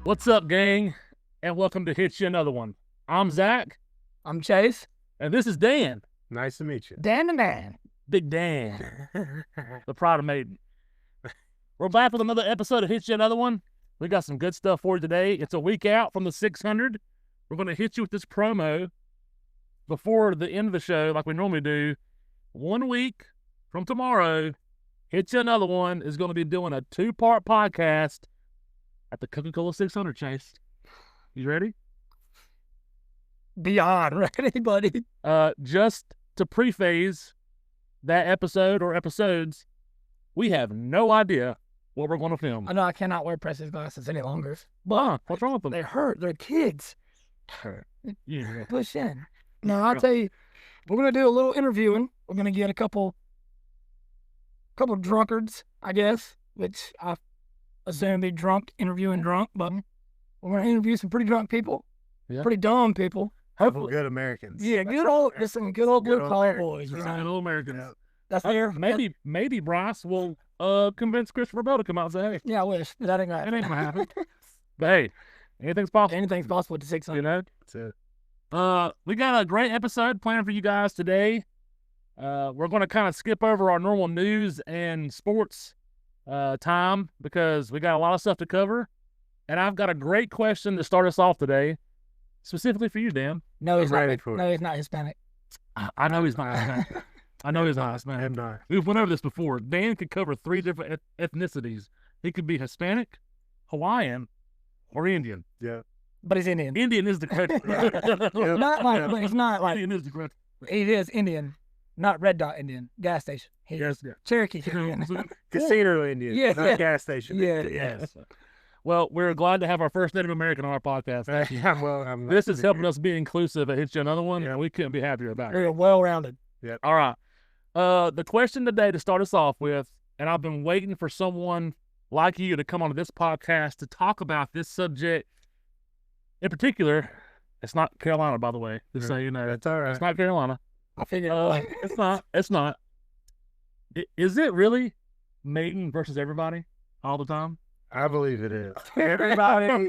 What's up, gang? And welcome to Hit You Another One. I'm Zach. I'm Chase. And this is Dan. Nice to meet you. Dan the Man. Big Dan. The Pride of Maiden. We're back with another episode of Hit You Another One. We got some good stuff for you today. It's a week out from the 600. We're going to hit you with this promo before the end of the show like we normally do. 1 week from tomorrow, Hit You Another One is going to be doing a 2-part podcast at the Coca-Cola 600, Chase. You ready? Beyond ready, buddy. Just to preface that episode or episodes, we have no idea what we're going to film. I know I cannot wear Precious glasses any longer. But what's wrong with them? they hurt. They're kids. Yeah. Push in. No, I'll tell you, we're going to do a little interviewing. We're going to get a couple drunkards, I guess, which I assume be drunk, interviewing drunk, but we're going to interview some pretty drunk people, pretty dumb people. Hopefully good Americans. Yeah, good old blue collar boys. Good old Americans. That's fair. Maybe Bryce will convince Christopher Bell to come out and say, hey. Yeah, I wish. But that ain't going to happen. It ain't going to happen. But hey, anything's possible. Anything's possible with the 600. You know? That's it. We got a great episode planned for you guys today. We're going to kind of skip over our normal news and sports time because we got a lot of stuff to cover. And I've got a great question to start us off today, specifically for you, Dan. No, he's ready not. for it. No, he's not Hispanic. I know he's not Hispanic. I know he's not Hispanic. I'm not. We've went over this before. Dan could cover 3 different ethnicities. He could be Hispanic, Hawaiian, or Indian. Yeah. But he's Indian. Indian is the correct. Not like, but it's not like Indian is the correct. it is Indian, not Red Dot Indian. Gas station. Yes, yeah. Cherokee Indian. Casino Indian. Yeah, Not yeah. gas station. Yeah. Yes. Well, we're glad to have our first Native American on our podcast. Yeah, well, This is helping us be inclusive at Hit You Another One, and we couldn't be happier about it. Very well-rounded. All right. The question today to start us off with, and I've been waiting for someone like you to come onto this podcast to talk about this subject. In particular, it's not Carolina, by the way, just so you know. That's all right. It's not Carolina. I figured. It's not. It's not. Is it really Maiden versus everybody all the time? I believe it is. Everybody.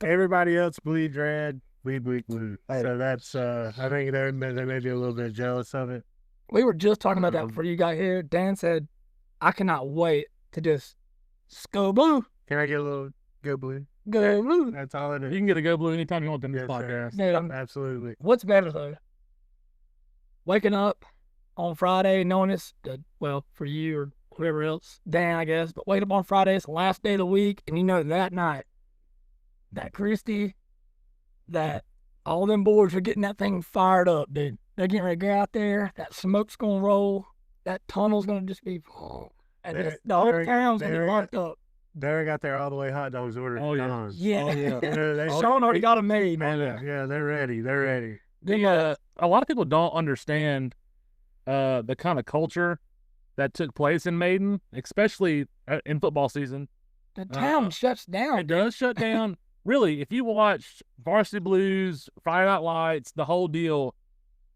Everybody else bleeds red. We bleed blue. So that's, I think they may be a little bit jealous of it. We were just talking about that before you got here. Dan said, I cannot wait to just go blue. Can I get a little go blue? Go blue. That's all it You is. can get a go blue anytime you want in this Yes, sir. podcast. Dude, Absolutely. what's better, though? Waking up on Friday knowing it's, well, for you or whoever else, Dan, I guess, but wake up on Friday, it's the last day of the week, and you know that night, that Christie, that all them boys are getting that thing fired up, dude. They're getting ready to get out there, that smoke's going to roll, that tunnel's going to just be, and the whole town's going to be locked up. They got their all the way hot dogs ordered. Oh, yeah. done. Yeah. Oh, yeah. You know, they, Sean already got them made, man. yeah, they're ready. They're ready. A lot of people don't understand the kind of culture that took place in Maiden, especially in football season. The town shuts down. It does shut down. Really, if you watch Varsity Blues, Friday Night Lights, the whole deal,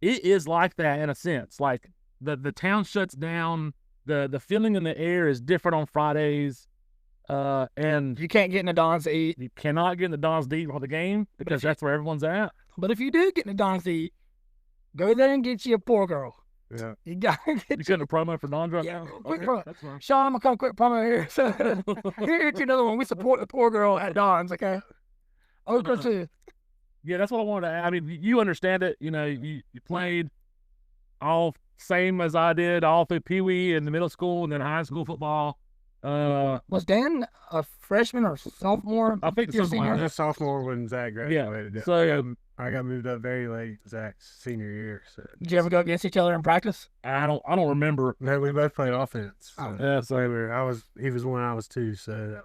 it is like that in a sense. Like the town shuts down. The feeling in the air is different on Fridays. And You can't get in the Don's to eat. you cannot get in the Don's to eat before the game because that's where everyone's at. But if you do get in the Don's to eat, go there and get you a poor girl. Yeah. You got to You get couldn't promo for Don Drunk? Yeah, quick Okay, promo. that's fine. Sean, I'm going to come quick promo here. So, here's another one. We support the poor girl at Don's, okay? Over to Yeah, that's what I wanted to add. I mean, you understand it. You know, you played all same as I did, all through Pee Wee and the middle school and then high school football. Was Dan a freshman or sophomore? I think Your something like senior? I was a sophomore when Zach graduated. Yeah. So I got moved up very late Zach's senior year. So. Did you ever go against each other in practice? I don't remember. No, we both played offense. So. Yeah, so He was 1, I was 2, so that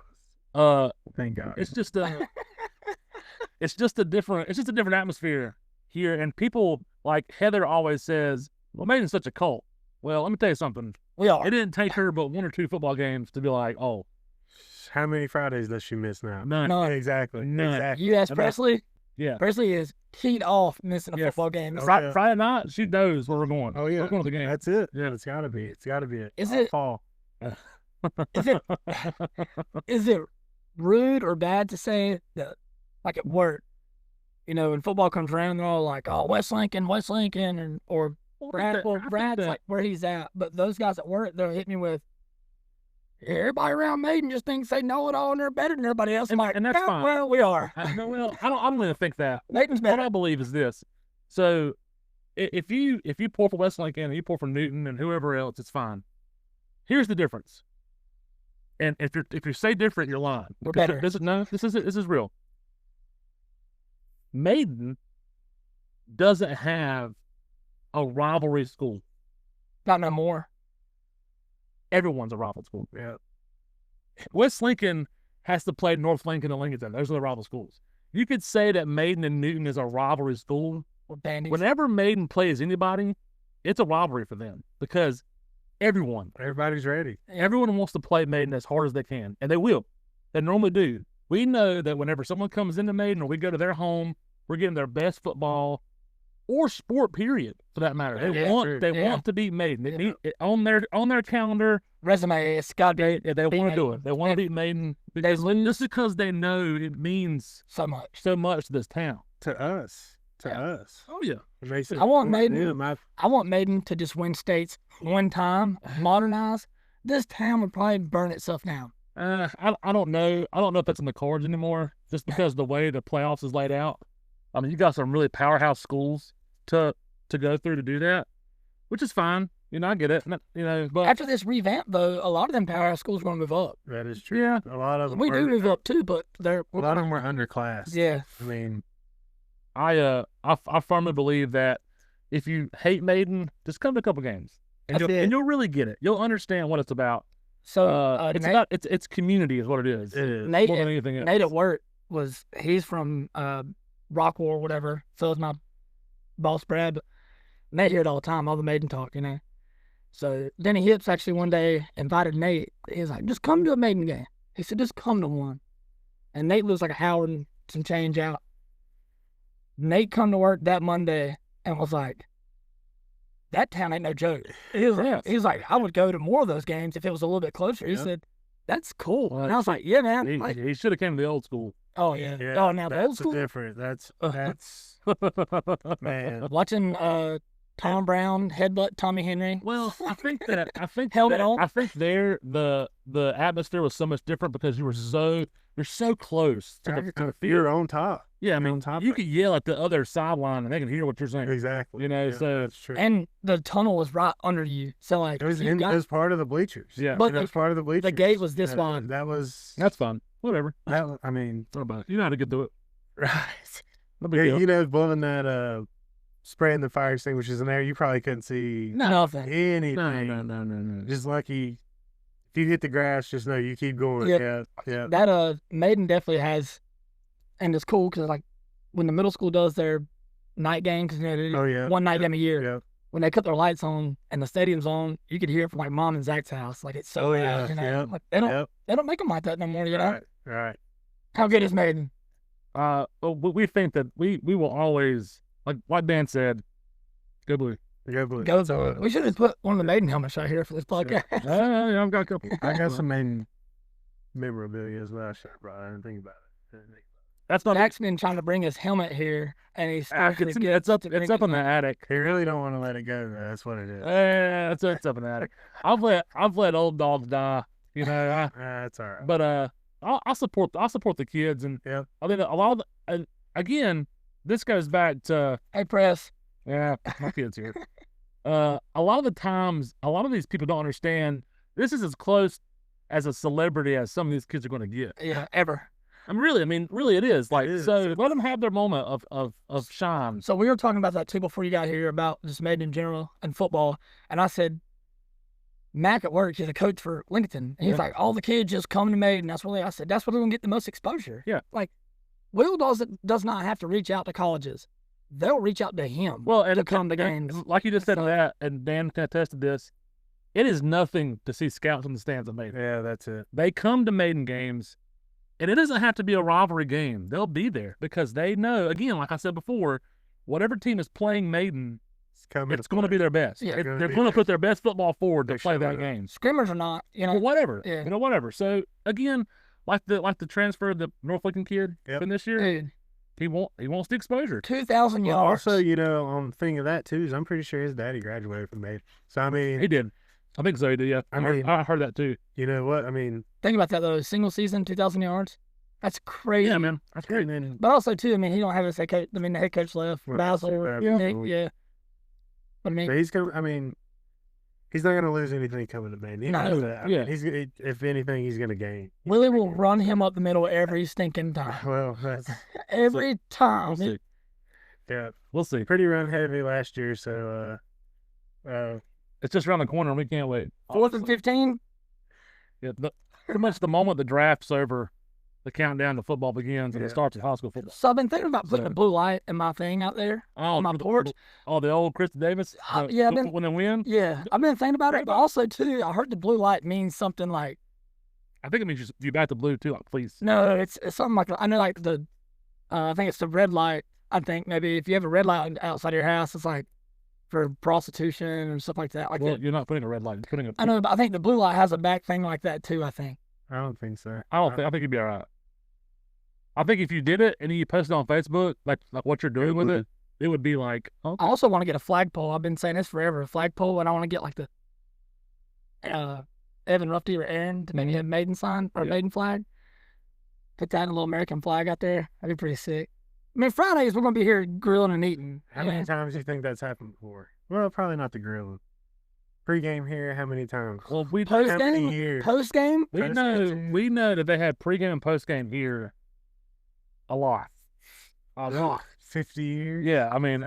was, thank God. it's just a different atmosphere here, and people like Heather always says, "Well, Maiden's such a cult." Well, let me tell you something. We are. It didn't take her but 1 or 2 football games to be like, "Oh, How many Fridays does she miss now? none." No. Exactly. None. Exactly. You ask About- Presley? Yeah. Presley is keyed off missing a Yeah. football game. Oh, Friday, yeah. Friday night, she knows where we're going. Oh, yeah. We're going to the game. That's it. Yeah. It's got to be. It's got to be it. Is it- Fall. Is it rude or bad to say that, like at work, when football comes around, they're all like, "Oh, West Lincoln," and or Brad. Well, Brad's like where he's at, but those guys at work, they'll hit me with, "Everybody around Maiden just thinks they know it all and they're better than everybody else." I'm like, and that's "Yeah, fine. well, we are. I don't even think that. Maiden's What better." I believe is this. So if you pour for West Lincoln and you pour for Newton and whoever else, it's fine. Here's the difference. And if you say different, you're lying. We're better. This is real. Maiden doesn't have a rivalry school. Not no more. Everyone's a rival school. Yeah. West Lincoln has to play North Lincoln and Lincolnton. Those are the rival schools. You could say that Maiden and Newton is a rivalry school. We're bandies. Whenever Maiden plays anybody, it's a rivalry for them because Everybody's ready. everyone wants to play Maiden as hard as they can, and they will. They normally do. We know that whenever someone comes into Maiden or we go to their home, we're getting their best football or sport, period, for that matter. They want to beat Maiden. They need it on their calendar. Resume, it's got to be. They want to do it. They want to beat Maiden just because they know it means so much to this town. To us. Oh yeah. It makes it I want important. Maiden. Yeah, I want Maiden to just win states one time, modernize. This town would probably burn itself down. I don't know. I don't know if that's in the cards anymore, just because the way the playoffs is laid out. I mean, you got some really powerhouse schools to go through to do that, which is fine. I get it. But After this revamp, though, a lot of them powerhouse schools are going to move up. that is true. yeah, A lot of them We do move up too, but A lot of them were underclassed. yeah. I mean, I firmly believe that if you hate Maiden, just come to a couple games, and That's it. you'll really get it. You'll understand what it's about. So It's community is what it is. it is. Nate, more than anything else. Nate at work he's from Rockwell or whatever. So is my boss Brad. But Nate hear it all the time, all the Maiden talk, So Denny Hips actually one day invited Nate. He was like, "Just come to a Maiden game." He said, "Just come to one." And Nate lives like an hour and some change out. Nate come to work that Monday and was like, "That town ain't no joke." He was like, "I would go to more of those games if it was a little bit closer." He Yep. said, "That's cool." Well, and I was like, "Yeah, man." He, Like, he should have came to the old school. oh yeah. Yeah, Oh, now the old that's school. different. That's man. Watching Tom Brown headbutt Tommy Henry. Well, I think Helmet on. I think there the atmosphere was so much different because you're so close to the field. You're on top. Yeah, I mean, on top you of could yell at the other sideline and they can hear what you're saying. Exactly. Yeah, so that's true. And the tunnel was right under you. So like It was you it got- was part of the bleachers. yeah, But It was part of the bleachers. gate was this That- wide. That was that's fun. Whatever. I mean, What about it? You know how to get through it. right. No big Yeah, deal. blowing that spraying the fire extinguishers in there, you probably couldn't see nothing. anything. No. Just lucky. If you hit the grass, just know you keep going. Yep. Yeah. That Maiden definitely has, and it's cool because like when the middle school does their night game, because they do Oh yeah. one night game a year. Yeah. When they cut their lights on and the stadium's on, you could hear it from like Mom and Zach's house. Like it's so Oh, loud. yeah. Like, they don't Yep. they don't make them like that no more. Right. How good is Maiden? Well, we think that we will always, like Dan said, go blue. Go blue. Go. So, We should have put one of the Maiden helmets right here for this podcast. Yeah, I've got a couple. I got some main memorabilia as well. I should have brought. I didn't think about it. That's not. Zach's been trying to bring his helmet here, and he's actually It's up in the attic. You really don't want to let it go, though. That's what it is. It's up in the attic. I've let old dogs die. That's all right. But I'll support the kids, and Yeah. I mean a lot of and again, this goes back to Hey, Press. my kids here. A lot of the times, a lot of these people don't understand. This is as close as a celebrity as some of these kids are going to get. Yeah, ever. Really it is. Like, It is. so let them have their moment of shine. So we were talking about that too before you got here about just Maiden in general and football, and I said, Mac at work, he's a coach for Lincoln, and he's Yeah. like, all the kids just come to Maiden. I said, that's where they're gonna get the most exposure. Yeah. Like, Will does not have to reach out to colleges. They'll reach out to him. Well, and to come to games. like you just said that, and Dan can attest to this. It is nothing to see scouts in the stands at Maiden. Yeah, that's it. They come to Maiden games, and it doesn't have to be a rivalry game. They'll be there because they know, again, like I said before, whatever team is playing Maiden, it's going to be their best. Yeah. They're going to put their best football forward to They play sure that will. game. Scrimmers or not, Or whatever. Yeah. Whatever. So, again, like the transfer of the North Lincoln kid Yep. from this year. Dude, He wants the exposure. 2,000 Well, yards. also, on the thing of that too is I'm pretty sure his daddy graduated from Maiden. So I mean, He did. I think so. He did. Yeah, I heard that too. you know what? I mean, Think about that though. Single season, 2,000 yards. That's crazy. Yeah, man, that's great. and then But also too, I mean, he don't have his head coach. I mean, the head coach left. Well, Basil. yeah. Yeah. But I mean, but he's gonna. I mean, he's not gonna lose anything coming to Maiden. You No. know that. I Yeah. mean, if anything, he's gonna gain. Willie will run him up the middle every stinking time. Well, that's Every time. We'll see. yeah, We'll see. pretty run heavy last year. So It's just around the corner, and we can't wait. 4th and 15. Yeah, pretty much the moment the draft's over, the countdown to football begins, and Yeah. it starts at high school football. So I've been thinking about putting So- a blue light in my thing out there. Oh, my porch. Oh, the old Chris Davis. Yeah, I've been- when they win. Yeah, I've been thinking about it, but also too, I heard the blue light means something like I think it means you back the blue too. Like, please. no, it's something like I know like the I think it's the red light. I think maybe if you have a red light outside your house, it's like for prostitution and stuff like that. Like Well, that. you're not putting a red light. You're putting a. I know, but I think the blue light has a back thing like that too. I think. I don't think so. I think you'd be all right. I think if you did it and you posted on Facebook, like what you're doing with it, it would be like, oh, I also want to get a flagpole. I've been saying this forever, a flagpole, and I want to get like the Evan Ruffey or Aaron to maybe have Maiden sign or Yeah. Maiden flag. Put that in a little American flag out there. That'd be pretty sick. I mean, Fridays we're gonna be here grilling and eating. How many times do you think that's happened before? Well, probably not the grilling. Pre-game here, how many times? well, we Post How many game, years? post game. we know that they had pregame and postgame here a lot. A lot. 50 years? Yeah, I mean,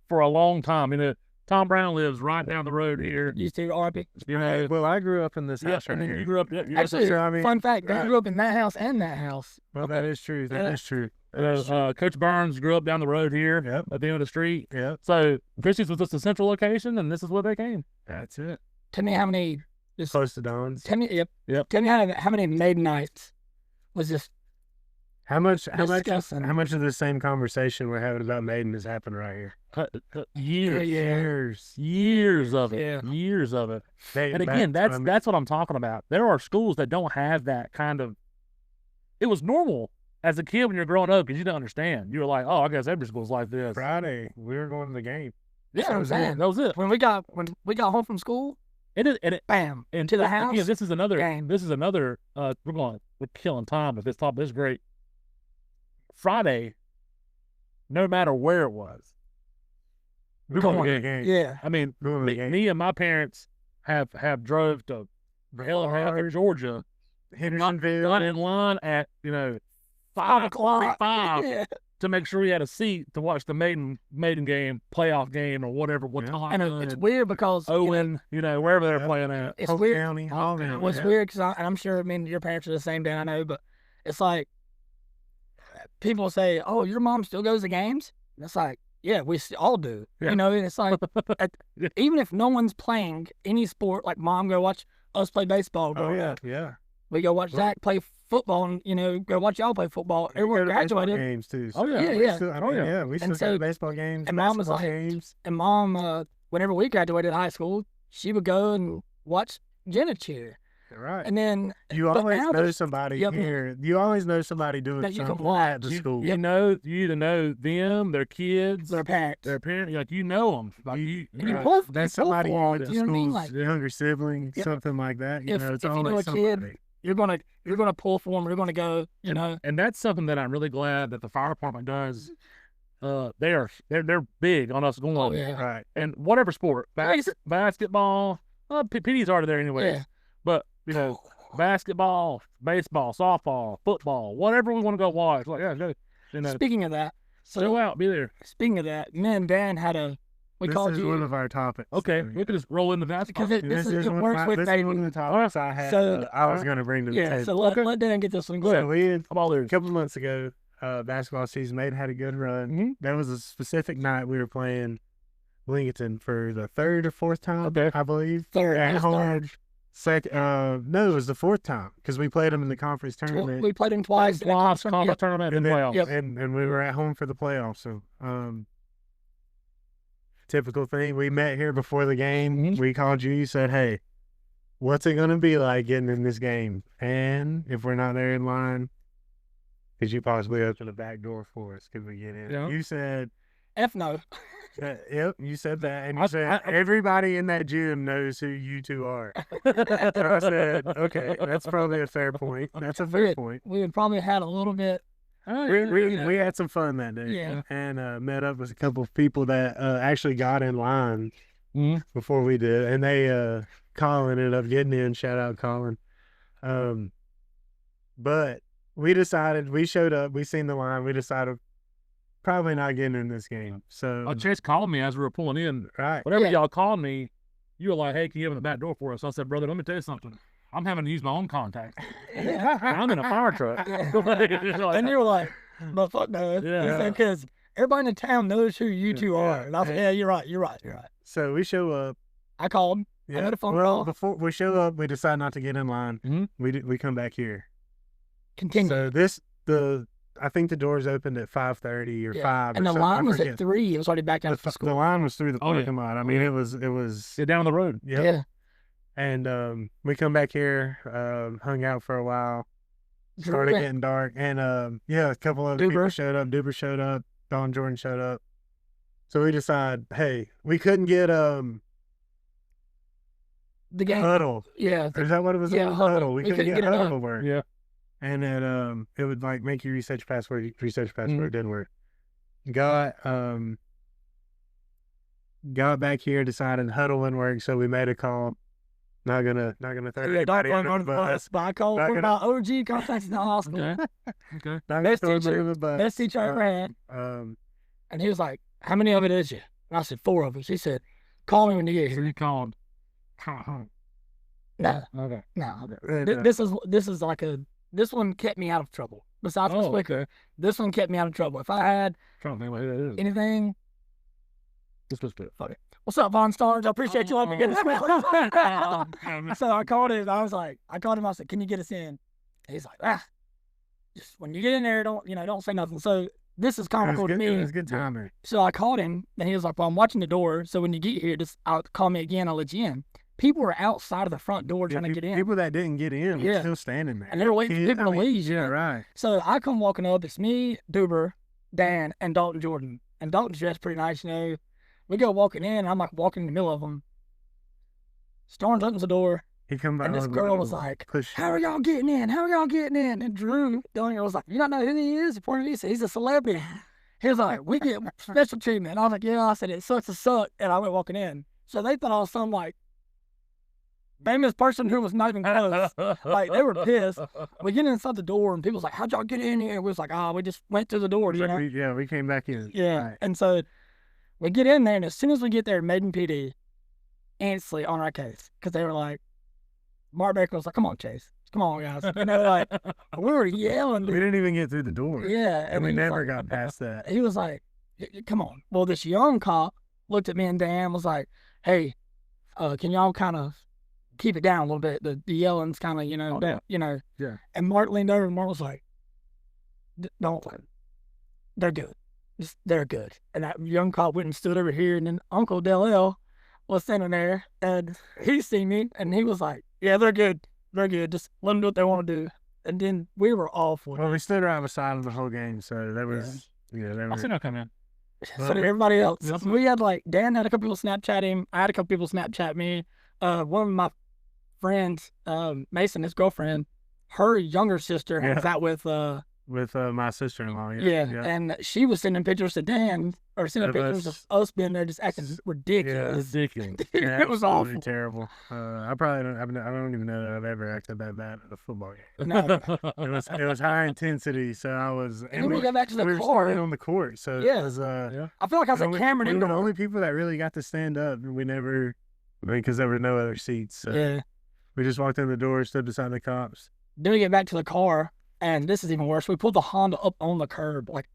for a long time. You know, Tom Brown lives right down the road here. Used to RP. You know, Well, I grew up in this yeah, house right and then here. you grew up. Yeah, Actually, So, I mean, fun fact: they right. grew up in that house and that house. Well, that is true. That Yeah. is true. Coach Burns grew up down the road here Yep. at the end of the street. Yep. So Christie's was just a central location, and this is where they came. That's it. Tell me how many. Just Close to Don's. tell me. Yep. Yep. Tell me how many Maiden nights was this? How much Disgusting. of the same conversation we're having about Maiden has happened right here? Years of it. Yeah. Years of it. Dating And back again, to- that's what I'm talking about. There are schools that don't have that kind of. It was normal as a kid when you're growing up because you didn't understand. You were like, oh, I guess every school's like this. Friday, we were going to the game. That's what I'm saying. That was it. When we got home from school, And it bam, and to the again, house. this is another. game. This is another. We're killing time with this topic. This is great. Friday, no matter where it was, we're going to the game. Yeah. I mean, Going to the game. me and my parents have drove to hell and half in Georgia, Hendersonville. got in line at 5 o'clock, 5 Yeah. to make sure we had a seat to watch the maiden game, playoff game, or whatever. What Yeah. time? And it's weird because Owen, wherever they're Yep. playing at. it's Polk weird. County, all that. What's Yeah. weird because I'm sure. I mean, your parents are the same day. I know, but it's like people say, "Oh, your mom still goes to games." And it's like, yeah, we all do. Yeah. You know, and it's like Yeah. even if no one's playing any sport, like mom go watch us play baseball. Oh, growing yeah. up. Yeah. We go watch Zach play football, and go watch y'all play football. We Everyone go to baseball graduated, games too. Oh, yeah. Yeah, We yeah. still- I Oh, mean, yeah. yeah. We still And go so- to baseball games. and mom was basketball like- games. and mom, whenever we graduated high school, she would go and watch Jenna cheer, Right. and then You but always now know there's- somebody Yep. here. You always know somebody doing That you can something watch. at the You, school. you either know them, their kids, their parents. their parents. Like you know them. Like And you Right. pull, That's you pull somebody for who them, went to you know what I mean? school's Like younger sibling, Yep. something like that. You If- know, it's if you always know a kid, somebody. you're gonna pull for them. You're gonna go. You know, And that's something that I'm really glad that the fire department does. They're big on us going. oh yeah, Right. And whatever sport, basketball, PD's already there anyways. Yeah. But basketball, baseball, softball, football, whatever we want to go watch. Like yeah, go. Speaking of that, Go out, be there. speaking of that, me and Dan had we This called is you one of our topics. Okay, we can just roll into that. because spot. it one of works my- with this is David. one of the topics I had. So- I was going to bring to the Yeah, table. so let Dan get this one. Go So ahead. we had I'm all there. a couple months ago, basketball season made had a good run. Mhm. There was a specific night we were playing Lincoln for the third or fourth time, Okay. I believe. Third, At it's home. third. No, it was the fourth time because we played them in the conference tournament. We played him twice. Lost conference tournament and and, then, playoffs. Yep. and we were at home for the playoffs. So, typical thing. We met here before the game. Mhm. We called you. You said, "Hey, what's it gonna be like getting in this game? And if we're not there in line, could you possibly open the back door for us? Could we get in? Yeah. You said, F no. yep, you said that, and you said everybody in that gym knows who you two are. So I said, okay, that's probably a fair point. That's a fair point. We had probably had a little bit. We had some fun that day. Yeah. And met up with a couple of people that actually got in line before we did, and they Colin ended up getting in. Shout out Colin. But we decided, we showed up, we seen the line, we decided probably not getting in this game. So Chase called me as we were pulling in. right. Whenever Yeah. y'all called me, you were like, "Hey, can you open the back door for us?" I said, "Brother, let me tell you something. I'm having to use my own contact. I'm in a fire truck." And you were like, "But fuck no." Yeah. Because everybody in the town knows who you two are. And I said, "Yeah, you're right. So we show up. I called. I had a phone call. Before we show up, we decide not to get in line. Mhm. We come back here. Continue. So I think the doors opened at 5:30 or 5. And or the something. I line was forget. at 3. It was already back out to The school. line was through the Oh, yeah. parking lot. I mean, it was. Get down the road. Yep. Yeah. And we come back here, hung out for a while. Started Drew- getting dark, and a couple of people Duber. showed up. Duber showed up. Don Jordan showed up. So we decided, hey, we couldn't get The game. huddle. Yeah. Is that what it was? Yeah, huddle. We couldn't get it huddle up. to work. Yeah. And then it would like make you reset your password. Mhm. Didn't work. Got back here, decided huddle wouldn't work, so we made a call. Not gonna throw anybody under the bus. But I called Not one of gonna- my OG contacts in the hospital. Okay. Okay. Not gonna Best throw teacher. anybody under the bus. Best teacher I ever had. And he was like, "How many of it is you?" And I said, 4 of us. He said, "Call me when you get So here." you called. No, Okay. no. And, This is like this one kept me out of trouble. Besides the Oh, Swicker, okay. this one kept me out of trouble. If I had Trying to think who that is. anything, This was good. what's up, Von Stars? I appreciate you letting me get this Oh. So I called him. I said, "Can you get us in?" He's like, just when you get in there, don't say nothing. So this is it comical was to good, it me. was good timing. So I called him, and he was like, "Well, I'm watching the door. So when you get here, just call me again. I'll let you in." People were outside of the front door trying to get in, People that didn't get in were Yeah. still standing there. and they were waiting for people to leave. Yeah, right. So I come walking up. It's me, Duber, Dan, and Dalton Jordan. And Dalton's dressed pretty nice, We go walking in. And I'm like walking in the middle of them. Starnes opens the door, He come by and this girl was like, push. "How are y'all getting in? How are y'all getting in?" And Drew down here was like, "You don't know who he is?" He pointed at me, he said, "He's a celebrity." He was like, "We get special treatment." I was like, "Yeah." I said, "It sucks to suck." And I went walking in. So they thought I was some like famous person who was not even close. Like, they were pissed. We get inside the door, and people's like, "How'd y'all get in here?" We was like, "We just went through the door." You know? We came back in. Yeah. Right. And so we get in there, and as soon as we get there, Maiden PD instantly on our case, because they were like, Mark Baker was like, "Come on, Chase. Come on, guys." Like, we were yelling. We didn't even get through the door. Yeah. And we he was never like- got past that. He was like, "Come on." Well, this young cop looked at me and Dan, was like, "Hey, can y'all kind of keep it down a little bit? The yelling's kind of, Yeah. And Mark leaned over, and Mark was like, "Don't. They're good. They're good." And that young cop went and stood over here, and then Uncle Del was standing there, and he seen me, and he was like, "Yeah, they're good. They're good. Just let them do what they want to do." And then we were off with Well, we stood right beside him the whole game, so that was they I were. seen her come in. So did everybody else. Yeah. We had Dan had a couple people Snapchat him. I had a couple people Snapchat me. One of my friends, Mason, his girlfriend, her younger sister hangs out with with my sister-in-law. yeah, and she was sending pictures to Dan or sending Of pictures us. of us being there just acting ridiculous. Ridiculous. It was absolutely awful. terrible. I probably don't. I don't even know that I've ever acted that bad at a football game. No. It was high intensity, so I was. And then we got back to the we were car. standing on the court, so Yeah. it was. I feel like I was like Cameron we were the Indoor. only people that really got to stand up, and we never, because there were no other seats. So Yeah. we just walked in the door, stood beside the cops. Then we get back to the car, and this is even worse. We pulled the Honda up on the curb, like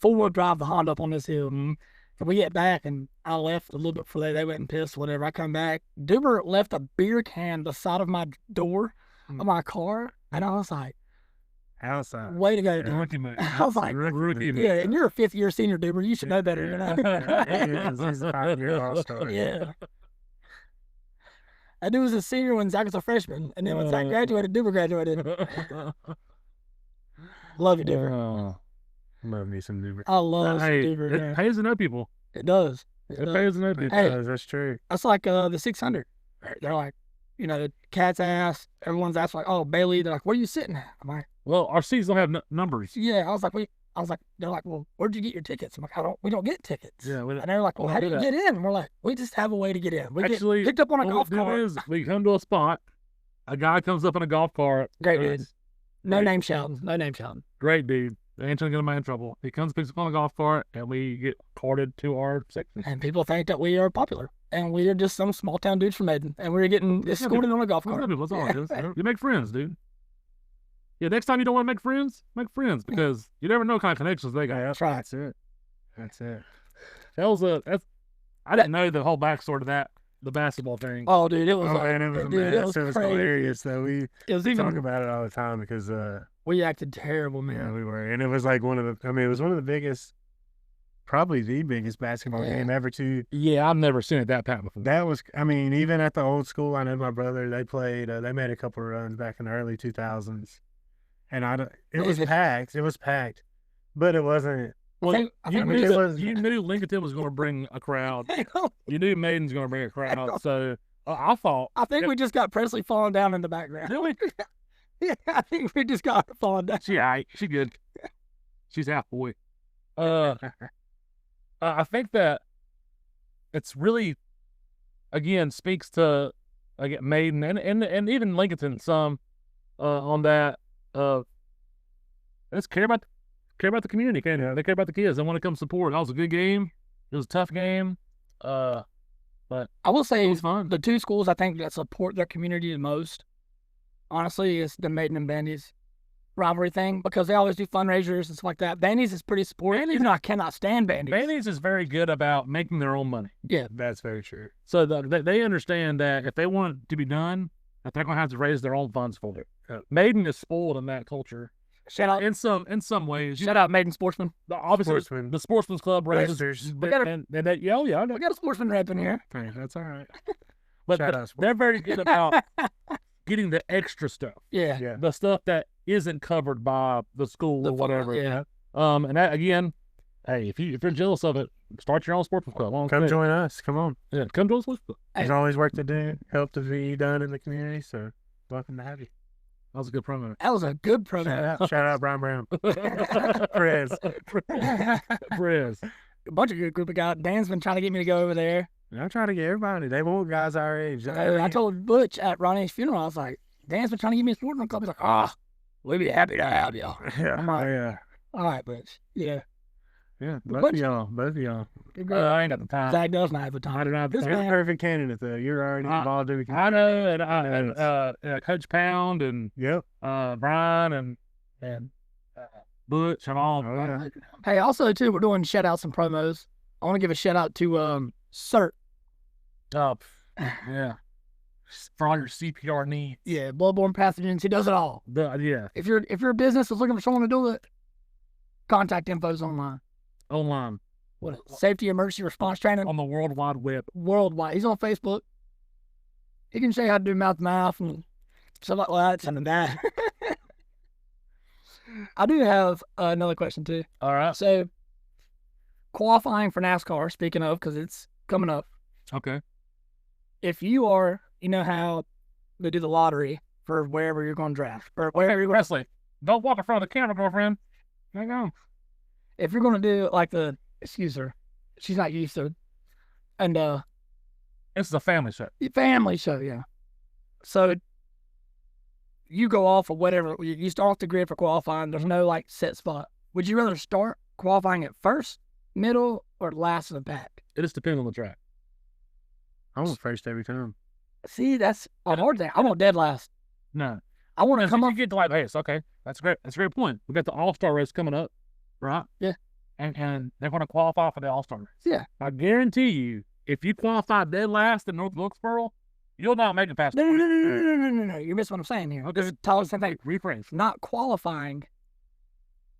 4-wheel drive the Honda up on this hill. And we get back, and I left a little bit before they went and pissed, whatever. I come back. Duber left a beer can beside of my door of my car, and I was like, Outside. "Way to go, dude." Rookie move. I was like, Rookie move. "Yeah, and you're a 5th-year senior, Duber. You should know better, you know?" He's a 5-year all-star. Yeah. That dude was a senior when Zach was a freshman, and then when Zach graduated, Duber graduated. Love you, Duber. Love me some Duber. I love some Hey, Duber. it man. pays to know people. It does. It pays to know It people. Hey. does, that's true. That's like the 600. They're like, you know, the cat's ass. Everyone's asked like, oh, Bailey. They're like, where are you sitting at? I'm like, Well, our seats don't have numbers. yeah. I was like, they're like, well, where'd you get your tickets? I'm like, we don't get tickets. Yeah, And they're like, well, how do you get in? We're like, we just have a way to get in. We Actually, get picked up on a what golf we do cart. is we come to a spot. A guy comes up in a golf cart. Great dude. No Great. name shouting. No name shouting. Great dude. They ain't trying to get a man in trouble. He comes, picks up on a golf cart, and we get carted to our section. And people think that we are popular. And we are just some small town dudes from Maiden. And we're getting escorted on a golf cart. That's all it is. You make friends, dude. Yeah, next time you don't want to make friends because you never know what kind of connections they got. That's right. That's it. That's it. I didn't know the whole backstory to that, the basketball thing. Oh, dude, it was And it was a dude, it mess. was It was crazy. hilarious though. We It was talk even, about it all the time because we acted terrible, man. yeah, we were, and it was like one of the. I mean, it was one of the biggest, probably the biggest basketball game ever. Too. Yeah, I've never seen it that packed before. That was. I mean, even at the old school, I know my brother. They played. They made a couple of runs back in the early 2000s, and it was packed. It was packed, but it wasn't. Well, I you think knew, it that- was- you knew Lincoln was going to bring a crowd. Hang on. You knew Maiden's going to bring a crowd. So I thought, I think we just got Presley falling down in the background. really? Yeah, I think we just got her falling down. She aight. She good. She's half boy. I think that it's really, again, speaks to Maiden and even Lincoln some on that. Let's care about the community. They care about the kids. They want to come support. That was a good game. It was a tough game. But I will it say was fun. the two schools I think that support their community the most, honestly, is the Maiden and Bandy's rivalry thing because they always do fundraisers and stuff like that. Bandy's is pretty supportive, even though I cannot stand Bandy's. Bandy's is very good about making their own money. Yeah. That's very true. So they understand that if they want it to be done, that they're going to have to raise their own funds for it. Maiden is spoiled in that culture. Shout out, In some ways, shout out Maiden Sportsman. obviously Sportsman. the Sportsman's Club raises. Racers. We got a- and they, yeah, I know. We got a sportsman rep in here. Hey, that's all right. But Shout out they're very good about getting the extra stuff, Yeah. Yeah. the stuff that isn't covered by the school or whatever. Yeah. And that again, hey, if you're jealous of it, start your own Sportsman's Club. Come join us. Come on. Yeah, come join the Sportsman's Club. There's always work to do, help to be done in the community. So welcome to have you. That was a good promo. That was a good promo. Shout out Brian Brown. Perez. Perez. A bunch of good group of guys. Dan's been trying to get me to go over there. I'm trying to get everybody. They want guys our age. I told Butch at Ronnie's funeral, I was like, Dan's been trying to get me a sportsman club. He's like, we'd be happy to have you. Yeah. I'm like, Yeah. all right, Butch. Yeah. Yeah. But Both of y'all. Both of y'all. I ain't got the time. Zach does not have the time. I don't have the This time. You're the man, perfect candidate, though. You're already involved in the I know, and Coach Pound and Yep. Brian and Butch and all. Oh, yeah. hey, also, too, we're doing shout outs and promos. I want to give a shout out to CERT. Yeah. For all your CPR needs. Yeah, bloodborne pathogens. He does it all. Yeah. If your business is looking for someone to do it, contact info's online. Online. What safety emergency response training On the World Wide Web. worldwide. He's on Facebook. He can show you how to do mouth to mouth and stuff like that. Send him that. I do have another question too. All right. So, qualifying for NASCAR. Speaking of, because it's coming up. Okay. If you are, you know how they do the lottery for wherever you're going to draft or wherever you're going. Presley, don't walk in front of the camera, girlfriend. Hang on. If you're going to do like excuse her, she's not used to it, and This is a family show. family show, yeah. So you go off of whatever you start off the grid for qualifying. There's no like set spot. Would you rather start qualifying at first, middle, or last of the pack? It just depends on the track. I want first every time. See, that's a hard thing. I want dead last. No. I want to Come come on. up. You get to like race. Okay. That's great. That's a great point. We got the All-Star race coming up, right? Yeah. And they're going to qualify for the All-Star race. Yeah. I guarantee you, if you qualify dead last in North Wilkesboro, you'll not make it past. No. You're missing what I'm saying here. Okay. This is the same thing. Rephrase. Not qualifying.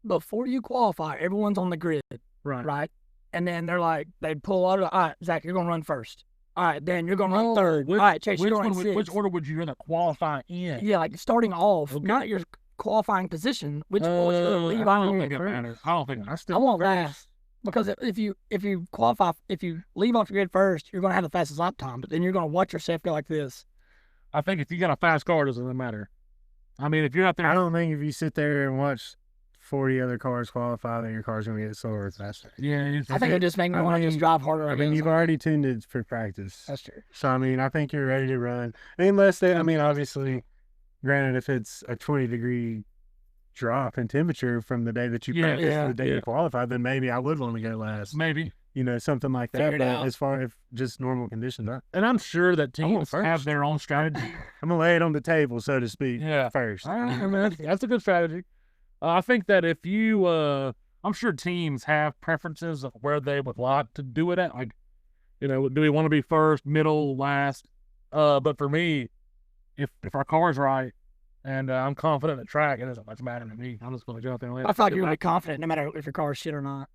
Before you qualify, everyone's on the grid, Right. right? And then they're like, they pull out of all right, Zach, you're going to run first. All right, Dan, you're going to run third. Which, All right, Chase, which you're going one? sixth. Which order would you rather qualify in? Yeah, like starting off, Okay. not your qualifying position. Which order you gonna leave I on don't here think it first? matters. I don't think I want last because if you qualify, if you leave off your grid first, you're going to have the fastest lap time. But then you're going to watch yourself go like this. I think if you got a fast car, it doesn't matter. I mean, if you're out there, I don't think if you sit there and watch 40 other cars qualify, that your car's going to get slower faster. yeah, I think it just makes me want to just drive harder. I mean, you've already tuned it for practice. That's true. So, I mean, I think you're ready to run. Unless they, I mean, obviously, granted, if it's a 20-degree drop in temperature from the day that you practice to the day you qualify, then maybe I would want to go last. maybe. You know, something like that. Figure it But out. as far as just normal conditions, And I'm sure that teams first. have their own strategy. I'm going to lay it on the table, so to speak, Yeah. first. I mean, that's a good strategy. I think that if you, I'm sure teams have preferences of where they would like to do it at. Like, you know, do we want to be first, middle, last? But for me, if our car's right and I'm confident in the track, it doesn't much matter to me. I'm just going to go out there and let I feel like you're really confident no matter if your car is shit or not.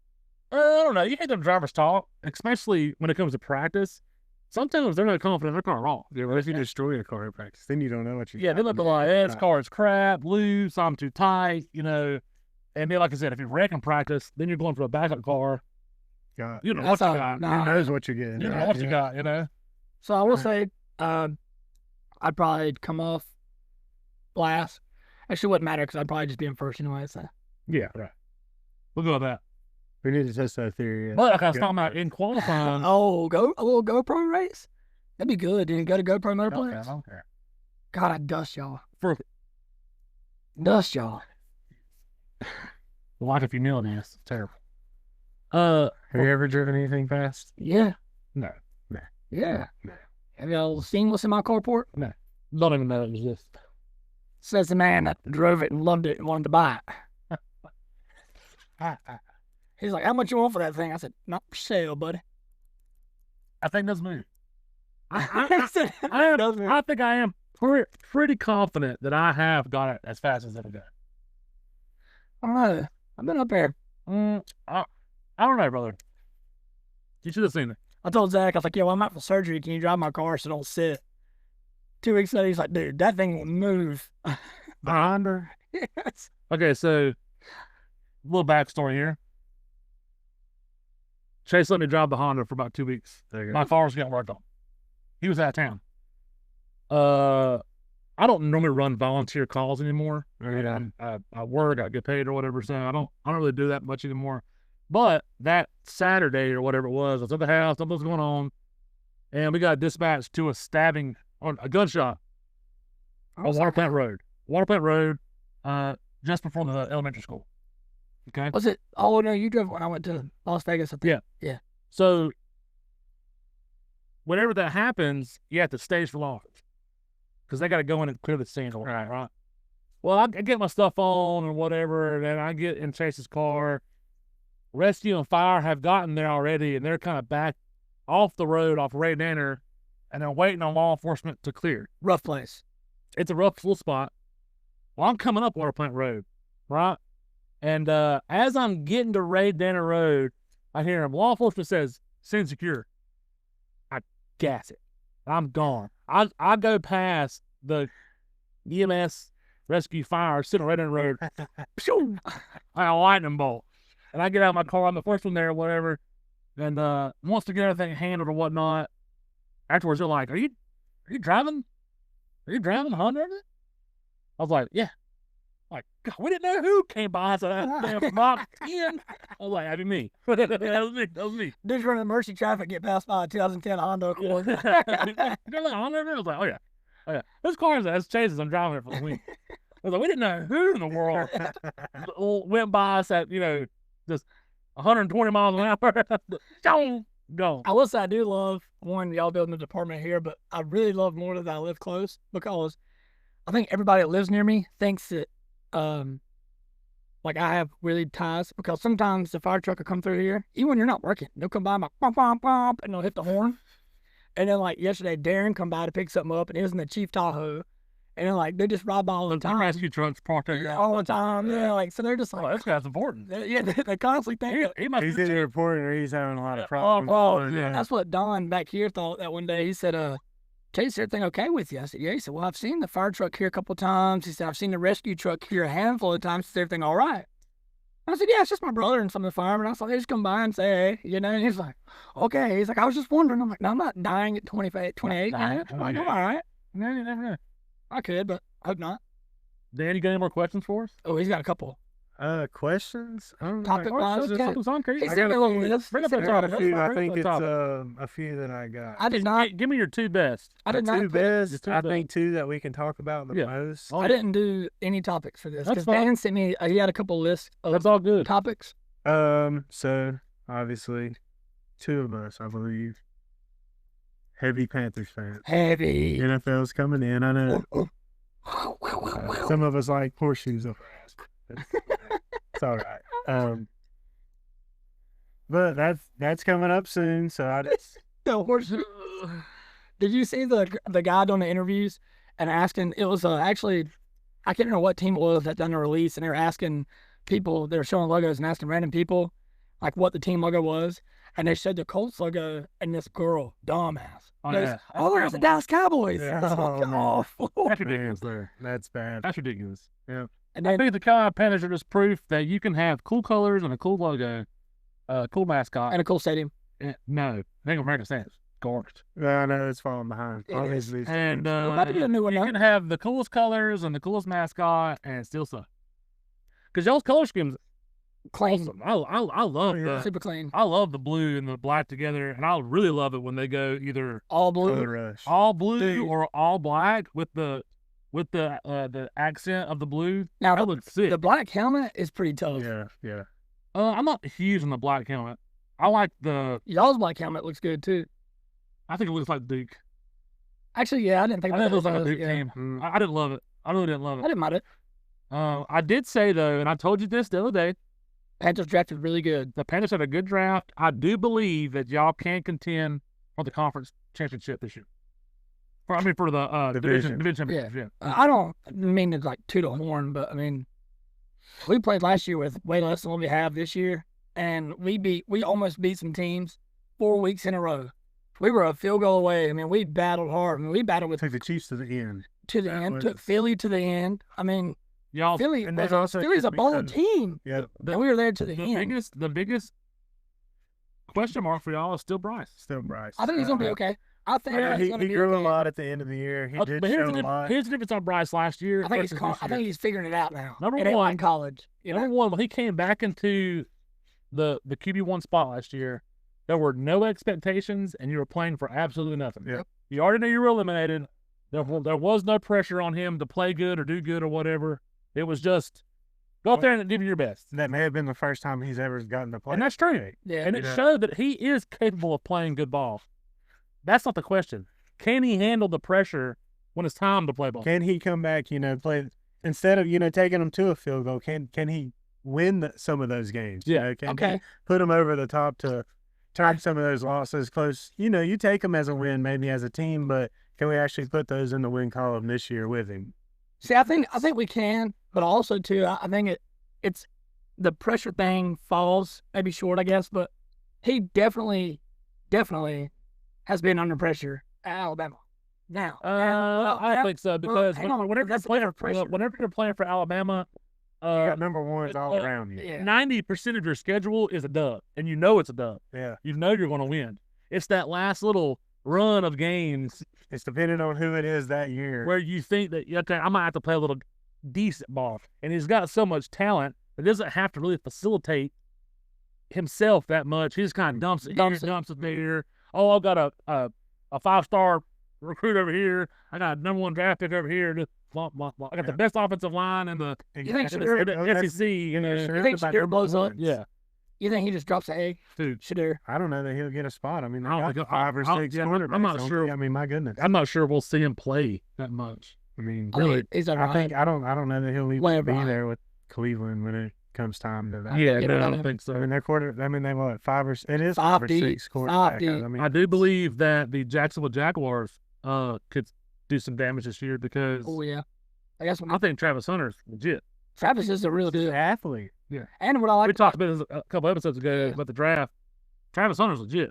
I don't know. You hate them drivers talk, especially when it comes to practice. Sometimes they're not confident in their car at all. Yeah, what if you destroy your car in practice? Then you don't know what you Yeah, they look like, this car is crap, loose, I'm too tight, you know. And then, like I said, if you wreck in practice, then you're going for a backup car. got. You know what you got. Who knows what you're getting? You know what you got, you know. So I will say, I'd probably come off last. Actually, it wouldn't matter because I'd probably just be in first anyway. So. Yeah, right. We'll go with that. We need to test that theory. But like I was talking about in qualifying. Oh, a little GoPro race? That'd be good. Didn't go to GoPro I Motorplex? don't care. God, I'd dust y'all. For Dust y'all. like if you nail this, it's terrible. Have you ever driven anything fast? Yeah. No. Yeah. No. Have y'all seen what's in my carport? Don't even know it exists. Says the man that drove it and loved it and wanted to buy it. He's like, how much you want for that thing? I said, not for sale, buddy. I think that's me. I said, I think I am pretty confident that I have got it as fast as it'll go. I don't know. I've been up there. I don't know, brother. You should have seen it. I told Zach, I was like, yo, I'm out for surgery. Can you drive my car so don't sit? 2 weeks later, he's like, dude, that thing will move. Honda. Yes. Okay, so little backstory here. Chase let me drive the Honda for about 2 weeks. There you My car was getting worked on. He was out of town. I don't normally run volunteer calls anymore. I work, I get paid or whatever, so I don't really do that much anymore. But that Saturday or whatever it was, I was at the house, something was going on, and we got dispatched to a stabbing or a gunshot on Water Plant Road. Water Plant Road, just before the elementary school. Okay. Was it? Oh, no, you drove it when I went to Las Vegas. I think. Yeah. So, whenever that happens, you have to stage for law because they got to go in and clear the scene. Right. Well, I get my stuff on and whatever, and then I get in Chase's car. Rescue and fire have gotten there already, and they're kind of back off the road off Ray Danner, and they're waiting on law enforcement to clear. Rough place. It's a rough little spot. Well, I'm coming up Water Plant Road, right? And as I'm getting to Ray Danner Road, I hear him. Law enforcement says, "Send secure." I gas it. I'm gone. I go past the EMS rescue fire sitting right on the road. Pshoo! I a lightning bolt. And I get out of my car. I'm the first one there or whatever. And wants to get everything handled or whatnot. Afterwards, they're like, Are you driving? Are you driving the Honda? I was like, yeah. Like, God, we didn't know who came by. So damn Mach 10. I was like, that'd be me. That was me. Dude's running mercy traffic, get passed by a 2010 Honda Accord. You know that Honda? I was like, oh yeah. This car is Chase's. I'm driving it for the week. I was like, we didn't know who in the world went by us at, just 120 miles an hour. Go. I will say I do love, one, y'all building a department here, but I really love more that I live close because I think everybody that lives near me thinks that, like I have really ties because sometimes the fire truck will come through here, even when you're not working, they'll come by my bump, bump, bump, and they'll hit the horn. And then like yesterday, Darren come by to pick something up and he was in the Chief Tahoe And they're like, they just ride by all the time. Rescue trucks parked there. Yeah, all the time. Yeah, like, so they're just like, This guy's important. they constantly think. He must He's be either reporting or he's having a lot of problems. Oh, that's what Don back here thought that one day. He said, Chase, is everything okay with you? I said, yeah. He said, well, I've seen the fire truck here a couple of times. He said, I've seen the rescue truck here a handful of times. Is everything all right? I said, yeah, it's just my brother and some of the firemen. I was like, they just come by and say, hey, And he's like, okay. He's like, I was just wondering. I'm like, no, I'm not dying at 28, man. I'm like, I'm all right. No, you never know. I could, but I hope not. Dan, you got any more questions for us? Oh, he's got a couple. Questions? Topic wise. Something's on crazy. He's got a little list. Bring up the I got a topic. few. I Bring think up the it's topic. a few that I got. I did not. Give me your two best. I did not. Two best. Just two I best. think two that we can talk about the Yeah. most. Oh, I didn't do any topics for this That's because fine. Dan sent me. He had a couple lists of That's all good. topics. So obviously, two of us, I believe, heavy Panthers fans. Heavy. NFL's coming in. I know. Some of us like horseshoes up our ass. It's all right. But that's coming up soon. So I just The horse. Did you see the guy doing the interviews and asking? It was actually, I can't remember what team it was that done the release, and they were asking people. They were showing logos and asking random people like what the team logo was, and they showed the Colts logo and this girl, dumbass. Oh, goes, yeah. oh, there's the Dallas Cowboys. Yeah. It's Oh, fucking man. awful. That's ridiculous there. that's bad. That's ridiculous. Yeah. And I then think the Carolina Panthers are just proof that you can have cool colors and a cool logo, cool mascot. and a cool stadium. No, I think American Stadium's garbage. I know it's falling behind. It All is. these And Might be a new one you now. can have the coolest colors and the coolest mascot and still suck. Because y'all's color scheme's Clean, awesome. I love Yeah. the super clean, I love the blue and the black together, and I really love it when they go either all blue. Color rush. all blue Dude. or all black with the accent of the blue. Now That looks sick. the black helmet is pretty tough. Yeah. I'm not huge on the black helmet. I like the. Y'all's black helmet looks good too. I think it looks like Duke. Actually, yeah, I didn't think I about think it looks that. like a Duke Yeah. team. Mm. I didn't love it. I really didn't love I it. didn't mind it. I did say though, and I told you this the other day, Panthers drafted really good. the Panthers had a good draft. I do believe that y'all can contend for the conference championship this year. For the Division. division championship. Yeah. I don't mean to like toot a horn, but I mean, we played last year with way less than what we have this year, and we almost beat some teams 4 weeks in a row. We were a field goal away. I mean, we battled hard. I mean, we battled with Took the Chiefs to the end. to the that end, was- took Philly to the end. I mean, Y'all Philly and there's also Philly's a bold because- team, Yeah. the, and we were there to the the end. biggest question mark for y'all is still Bryce. Still Bryce. I think he's gonna be okay. I think Yeah, he's he gonna be grew a okay. lot at the end of the year. He did But show here's a the, lot. here's the difference on Bryce last year. I think he's versus I this think year. he's figuring it out now. Number It ain't one- like college, you know. Number one, when he came back into the QB1 spot last year, there were no expectations, and you were playing for absolutely nothing. Yep. You already knew you were eliminated. There was no pressure on him to play good or do good or whatever. It was just go out there and give you your best. That may have been the first time he's ever gotten to play. And that's true. Yeah, And it Yeah. showed that he is capable of playing good ball. That's not the question. Can he handle the pressure when it's time to play ball? Can he come back, play instead of, taking him to a field goal? Can he win some of those games? Yeah. Can Okay. he put him over the top to turn some of those losses close? You take them as a win, maybe as a team, but can we actually put those in the win column this year with him? See, I think we can, but also too, I think it's the pressure thing falls maybe short, I guess, but he definitely has been under pressure at Alabama. Now, I think so because hang on, whenever you're that's playing, pressure. whenever you're playing for Alabama, You got number ones all uh, around you. yeah, 90% of your schedule is a dub, and you know it's a dub. Yeah. You know you're going to win. It's that last little run of games It's depending on who it is that year. where you think that, okay, I might have to play a little decent ball. And he's got so much talent that doesn't have to really facilitate himself that much. He just kind of dumps it here, dumps it there. Oh, I've got a 5-star recruit over here. I got a number 1 draft pick over here. Just blah, blah, blah. I got the best offensive line in the You think Exactly. Shadur- That's- SEC. You know, Shadur You think about Shadur number blows up? ones. yeah, you think he just drops an egg? dude. Shadur. I don't know that he'll get a spot. I mean, I don't they got think- 5 or I- 6 yeah, quarterbacks. I'm not don't sure. they? I mean, my goodness. I'm not sure we'll see him play that much. I mean, I mean, Really? he's all I right. think I don't know that he'll even Whatever. be there with Cleveland when it comes time to that. Yeah, you no, know, I don't think so. I mean, their quarter. I mean, they what 5 or it is 5 5 or deep, 6 5 quarterbacks. deep. I mean, I do believe that the Jacksonville Jaguars could do some damage this year because Oh yeah, I guess I think Travis Hunter's legit. Travis is a real good athlete. Yeah. And what I like, we talked about this a couple episodes ago about the draft. Travis Hunter's legit.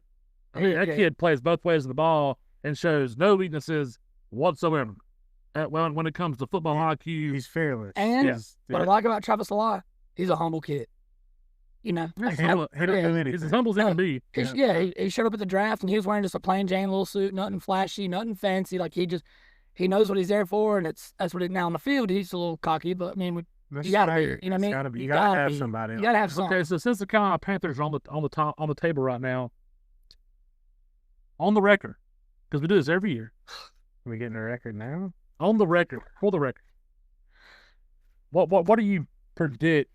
I mean, that kid plays both ways of the ball and shows no weaknesses whatsoever. When it comes to football IQ, he's fearless. And what I like about Travis a lot, he's a humble kid. You know, he's as humble as he can be. He showed up at the draft and he was wearing just a plain Jane little suit, nothing flashy, nothing fancy. Like he knows what he's there for, and that's what it. Now on the field, he's a little cocky, but I mean, you gotta be. You know what I mean? You gotta have somebody. You gotta have something. Okay, so since the Carolina Panthers are on the table right now, on the record, because we do this every year. Are we getting a record now? On the record, for the record, what do you predict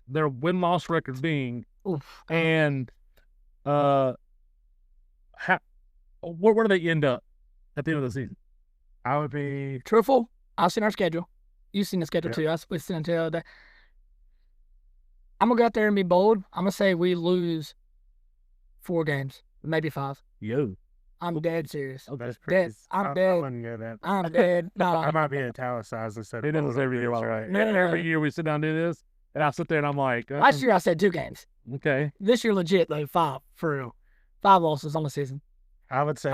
their win-loss record being? Oof. And where do they end up at the end of the season? I would be truthful. I've seen our schedule. You've seen the schedule too. We've seen it the other day. I'm gonna go out there and be bold. I'm gonna say we lose 4 games, maybe 5. Yo. I'm dead serious. Oh, that's pretty. I'm dead. I wouldn't go that. I'm dead. No, I might be italicized instead of. It does every year, right? Every year we sit down and do this, and I sit there and I'm like. Last year I said 2 games. Okay. This year legit though 5 for real. 5 losses on the season. I would say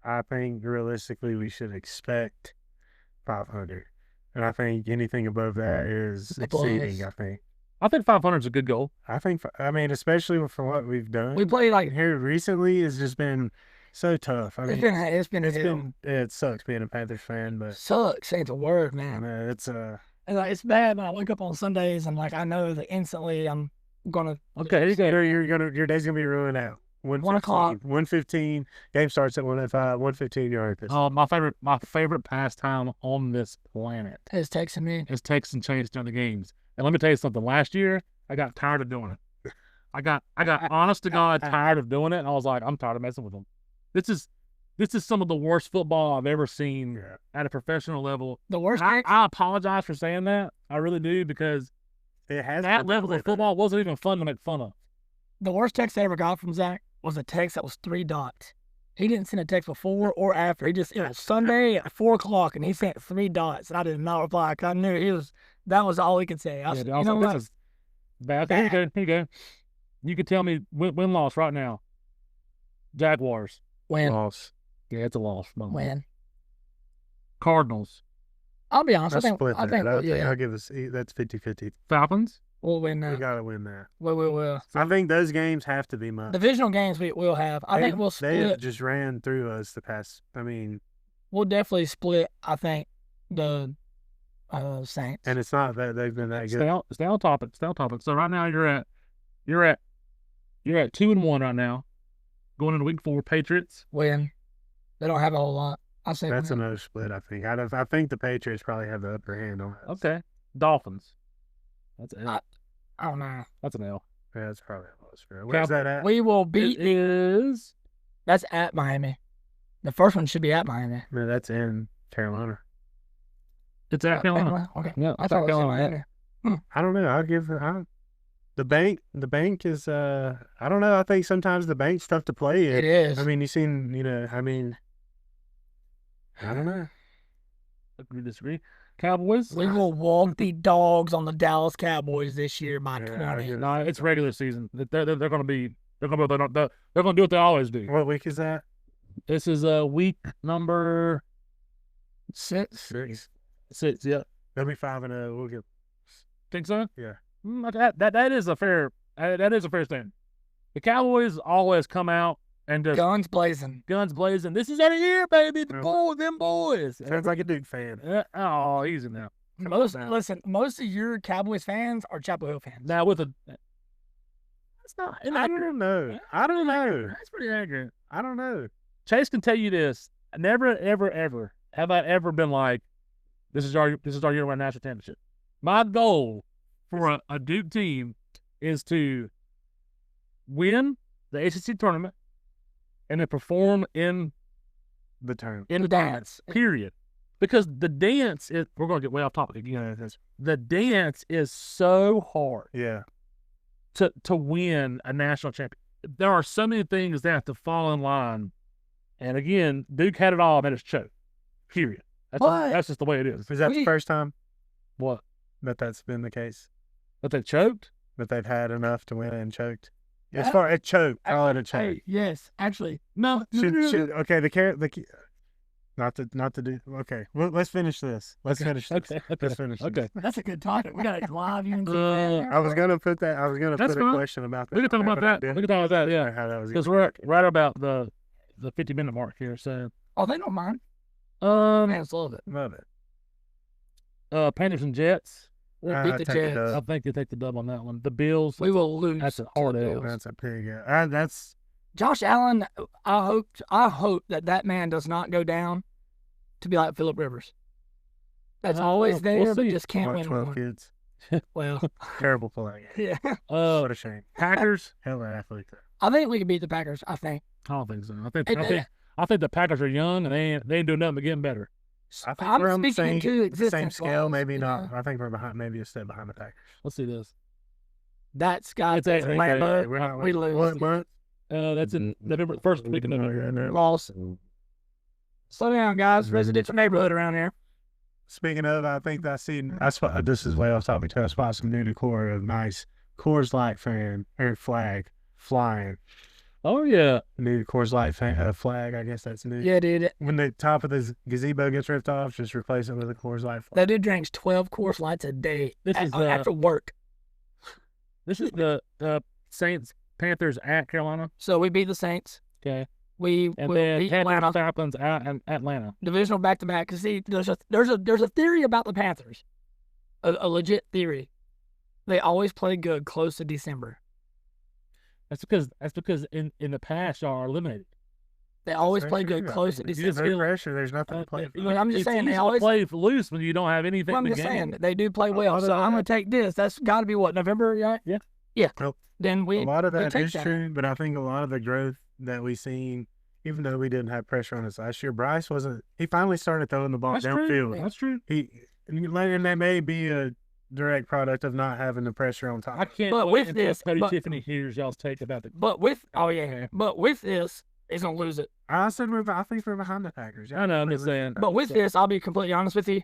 I think realistically we should expect 500, and I think anything above that is exceeding. I think 500 is a good goal. I mean, especially for what we've done. We played like here recently. It's just been so tough. I mean, it sucks being a Panthers fan, but sucks ain't the word, man. I mean, it's bad when I wake up on Sundays and like I know that instantly I'm gonna. Okay, your day's gonna be ruined out. 1 o'clock. 1:15. Game starts at 1:05. 1:15. You're already pissed. Oh, my favorite pastime on this planet is texting me. Is texting Chase during the games. And let me tell you something. Last year, I got tired of doing it. I got honest to God tired of doing it, and I was like, I'm tired of messing with them. This is some of the worst football I've ever seen at a professional level. The worst. I apologize for saying that. I really do, because that level of football wasn't even fun to make fun of. The worst text I ever got from Zach was a text that was 3 dots. He didn't send a text before or after. It was Sunday at 4 o'clock, and he sent 3 dots, and I did not reply because I knew that was all he could say. I said, you know what? This is bad. Here you go. You can tell me win-loss right now. Jaguars. Win. Loss. Yeah, it's a loss. Win. Cardinals. I'll be honest. I think I'll give us that's 50-50. Falcons. We'll win that. We gotta win that. We will. I think those games have to be must. Divisional games we will have. I think we'll split. They just ran through us the past. I mean, we'll definitely split. I think the Saints. And it's not that they've been that good. Stay on topic. So right now you're at 2-1 right now. Going into week 4, Patriots. Win. They don't have a whole lot. I say that's another split. I think. I think the Patriots probably have the upper hand on that. Okay. Dolphins. That's an L. I don't know. That's an L. Yeah, that's probably a loss. Where's that at? We will beat. That's at Miami. The first one should be at Miami. No, that's in Carolina. It's at Carolina. Okay. Yeah, I thought Carolina. I don't know. I'll give the bank. The bank is. I don't know. I think sometimes the bank's tough to play. It is. I mean, you've seen. I mean. I don't know. Agree, disagree. Cowboys. We will walk the dogs on the Dallas Cowboys this year by 20. No, it's regular season. They're going to do what they always do. What week is that? This is week number 6. 6. Yeah. They'll be 5-0. We'll get. Think so? Yeah. That is a fair. That is a fair stand. The Cowboys always come out and just guns blazing. This is our year, baby. Them boys. Sounds like a Duke fan. Oh, easy now. Most of your Cowboys fans are Chapel Hill fans. Now with that's not. I don't know. That's pretty accurate. I don't know. Chase can tell you this. Never, ever, ever have I ever been like, this is our year to win a national championship. My goal for a Duke team is to win the ACC tournament and to perform in the tournament. In the dance. Period. Because the dance is, we're going to get way off topic again. The dance is so hard. Yeah. To win a national championship. There are so many things that have to fall in line And again, Duke had it all, and it's choked. Period. That's just the way it is. Is that the first time What? that's been the case? That they choked? That they've had enough to win and choked? As far as choked, call it a choke. Hey, yes, actually. No. Okay, not to do. Okay, well, let's finish this. Let's finish this. Let's finish this. Okay. That's a good topic. We got to live UNC. I was gonna put that. I was gonna That's put a fine. question about that. We can talk about that. We can talk about that, yeah. How that was. Because we're right about the 50-minute mark here. So, Oh, they don't mind. Fans love it. Love it. Panthers and Jets. We'll beat the take the Jets. dub. I think they take the dub on that one. The Bills. We will lose. That's a hard to the L. Bills. That's a pig. That's Josh Allen, I hope that man does not go down to be like Phillip Rivers. That's always there, we'll but see. just can't what, win 12 one. kids. Well, Terrible play. yeah. What a shame. Packers. Hell of an athlete. I think we can beat the Packers. I think. I don't think so. It- I think the Packers are young and they ain't doing nothing but getting better. I think I'm we're on the speaking same, into existence. same scale, Wise, maybe you not. know. I think we're behind, maybe a step behind the Packers. Let's see this. That's got It's actually- Lambeau. We're not, We lose. What month? That's in November 1st week of November. Loss. Slow down, guys. Residential neighborhood around here. Speaking of, I think this is way off topic too. I spotted some new decor, a nice Coors Light flag flying. Oh yeah. New Coors Light flag, I guess that's new. Yeah, dude. When the top of the gazebo gets ripped off, just replace it with a Coors Light flag. That dude drinks 12 Coors Lights a day after work. This is the Saints Panthers at Carolina. So we beat the Saints. Okay. We And will then beat Panthers Atlanta. Falcons at Atlanta. Divisional back-to-back. Because see, there's a theory about the Panthers. A legit theory. They always play good close to December. That's because in the past y'all are eliminated. They always play good close to There's December. no pressure. There's nothing to play for. I'm just It's saying, they easy to always play loose when you don't have anything. Well, I'm to just gain. saying they do play well. So I'm gonna take this. That's got to be what, November, right? Yeah. Yeah. Nope. Then we A lot of we that take is true, but I think a lot of the growth that we've seen, even though we didn't have pressure on us last year, Bryce wasn't. He finally started throwing the ball That's true. downfield. That's true. And that may be a direct product of not having the pressure on top. I can't. But wait with until this- Cody but- Tiffany hears y'all's take about the. But with this, he's gonna lose it. I said I think we're behind the Packers. Yeah, I know. I'm just saying. But with this, I'll be completely honest with you.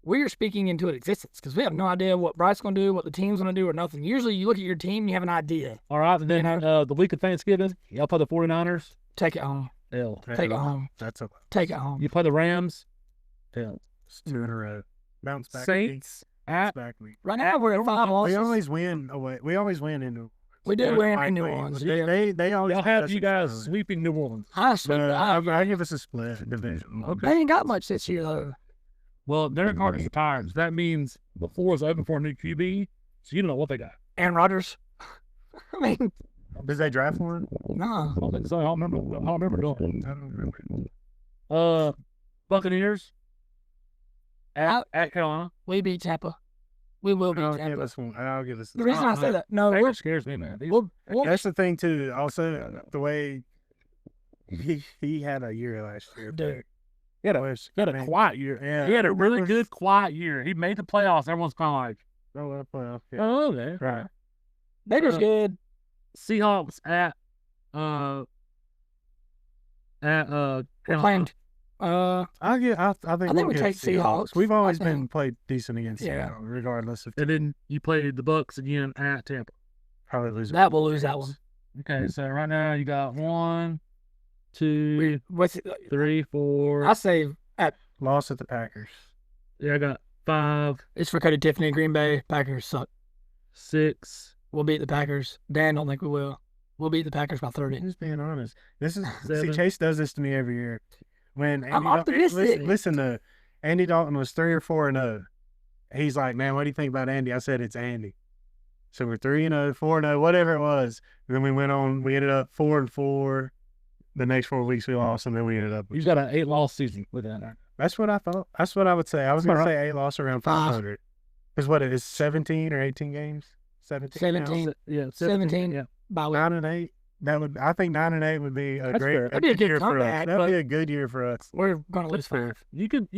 We're speaking into existence because we have no idea what Bryce's gonna do, what the team's gonna do, or nothing. Usually, you look at your team, you have an idea. All right. And then the week of Thanksgiving, y'all play the 49ers. Take it home. L. Take it home. That's a Take it home. You play the Rams. L. it's 2 in a row. Bounce back. Saints at. Back week. Right now, we're at 5 losses. We always win away. We always win in. We do win in New Wait, Orleans. They always Y'all have us you a guys challenge. sweeping New Orleans. I give us a split division. Okay. They ain't got much this year though. Well, Derek Carter's retired, so that means the floor is open for a new QB. So you don't know what they got. Aaron Rodgers. I mean, Did they draft one? no. I don't think so. I don't remember doing I don't remember. it. Buccaneers at Carolina. We beat Tampa. We will beat I'll give Tampa. us one. I'll give us. The reason I say that, no, That scares me, man. we'll That's the thing too. Also, the way he had a year last year. Dude. He had a quiet year. Yeah, He had a really good quiet year. He made the playoffs. Everyone's kind of playoff. like, Yeah. oh, okay. Right. they just good. Seahawks at We're Carolina. playing. I think we we'll get take Seahawks. We've always I been think. played decent against Yeah. Seattle, regardless of And then you played the Bucks again at Tampa. probably losing. That will lose that one. Okay, so right now you got 1, 2, What's 3, 4. I say Lost at the Packers. Yeah, I got 5, it's for Cody Tiffany. Green Bay Packers suck. 6. We'll beat the Packers. Dan don't think we will. We'll beat the Packers by 30. Just being honest. This is see 7. Chase does this to me every year. When I'm Andy optimistic. listen to Andy Dalton was 3 or 4-0. He's like, man, what do you think about Andy? I said it's Andy. So we're 3-0, 4-0, whatever it was. And then we went on. We ended up 4-4. The next 4 weeks we lost, and then we ended up. You got an 8-loss season with that. That's what I thought. That's what I would say. I was going to say 8 loss around 500. Because what it is, 17 or 18 games? 17. 17. Yeah, 17. Yeah. By week. 9-8. I think 9-8 would be a That's great fair. That'd be a good year for us. comeback, That'd but- be a good year for us. We're gonna lose That's fair. 5.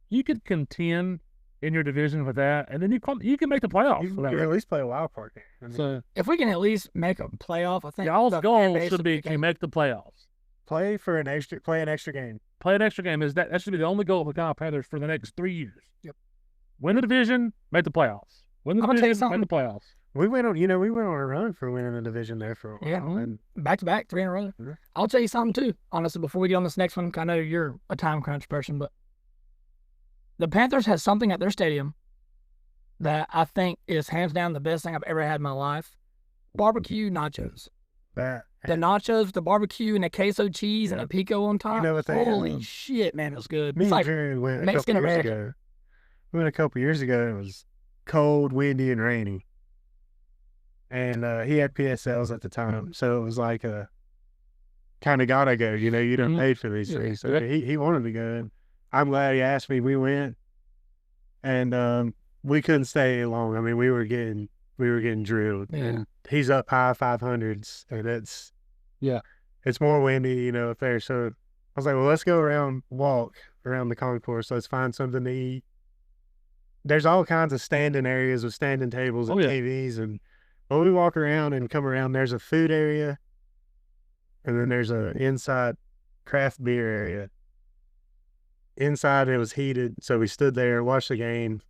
You could contend in your division with that, and then you can make the playoffs. You for that. can at least play a wild card game. So If we can at least make a playoff, I think y'all's the fan goal base should will be to make the playoffs. play an extra game. Play an extra game. That should be the only goal of the Carolina Panthers for the next 3 years. Yep. Win the division, make the playoffs. Win the division, make the playoffs. We went on a run for winning the division there for a while. Yeah, And back to back, 3 in a row. Mhm. I'll tell you something too, honestly, before we get on this next one. I know you're a time crunch person, but the Panthers has something at their stadium that I think is hands down the best thing I've ever had in my life. Barbecue nachos. that The nachos, the barbecue, and the queso cheese and the pico on top. You know what they Holy have? shit, man, it was good. Me It's and like Drew went a Mexican couple years American. ago. We went a couple years ago. It was cold, windy, and rainy. And he had PSLs at the time, so it was like a kind of gotta go. You don't pay for these things. So he wanted to go. And I'm glad he asked me. We went, and we couldn't stay long. I mean, we were getting drilled. Yeah. And he's up high 500s, and it's more windy, up there. So I was like, well, let's go walk around the concourse. Let's find something to eat. There's all kinds of standing areas with standing tables and TVs. And when we walk around and come around, there's a food area. And then there's a inside craft beer area. Inside, it was heated. So we stood there, watched the game.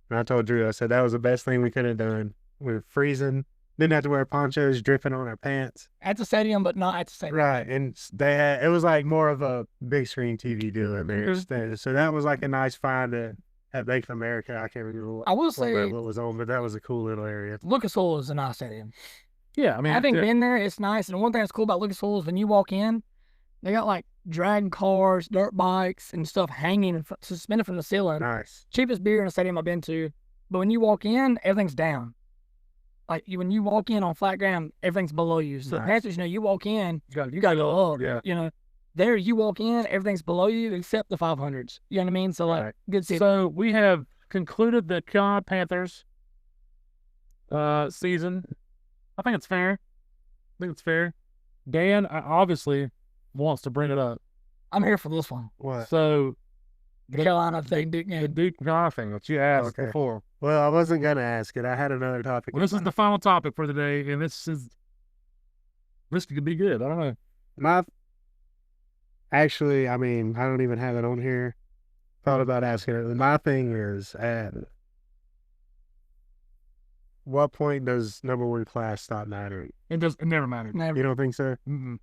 And I told Drew, I said, that was the best thing we could have done. We were freezing. Didn't have to wear ponchos, dripping on our pants. At the stadium, but not at the stadium. Right. And it was like more of a big screen TV deal in there. So that was like a nice find at Bank of America. I can't remember I will say, what was on, but that was a cool little area. Lucas Oil is a nice stadium. Yeah, I mean, having been there, it's nice. And one thing that's cool about Lucas Oil is when you walk in, they got like drag cars, dirt bikes, and stuff hanging suspended from the ceiling. Nice. Cheapest beer in a stadium I've been to. But when you walk in, everything's down. Like when you walk in on flat ground, everything's below you. So the Panthers, you walk in, you gotta go up. Yeah. There you walk in, everything's below you except the 500s. You know what I mean? So like, good season. So we have concluded the Carolina Panthers season. I think it's fair. Dan obviously wants to bring it up. I'm here for this one. What? So The Carolina thing, Duke the game. Duke Carolina thing that you asked before. Well, I wasn't going to ask it. I had another topic. Well, this is the final topic for today, and this could be good. I don't know. Actually, I mean, I don't even have it on here. Thought about asking it. My thing is, at what point does number one class stop mattering? It never mattered. Never. You don't think so? Mm-mm.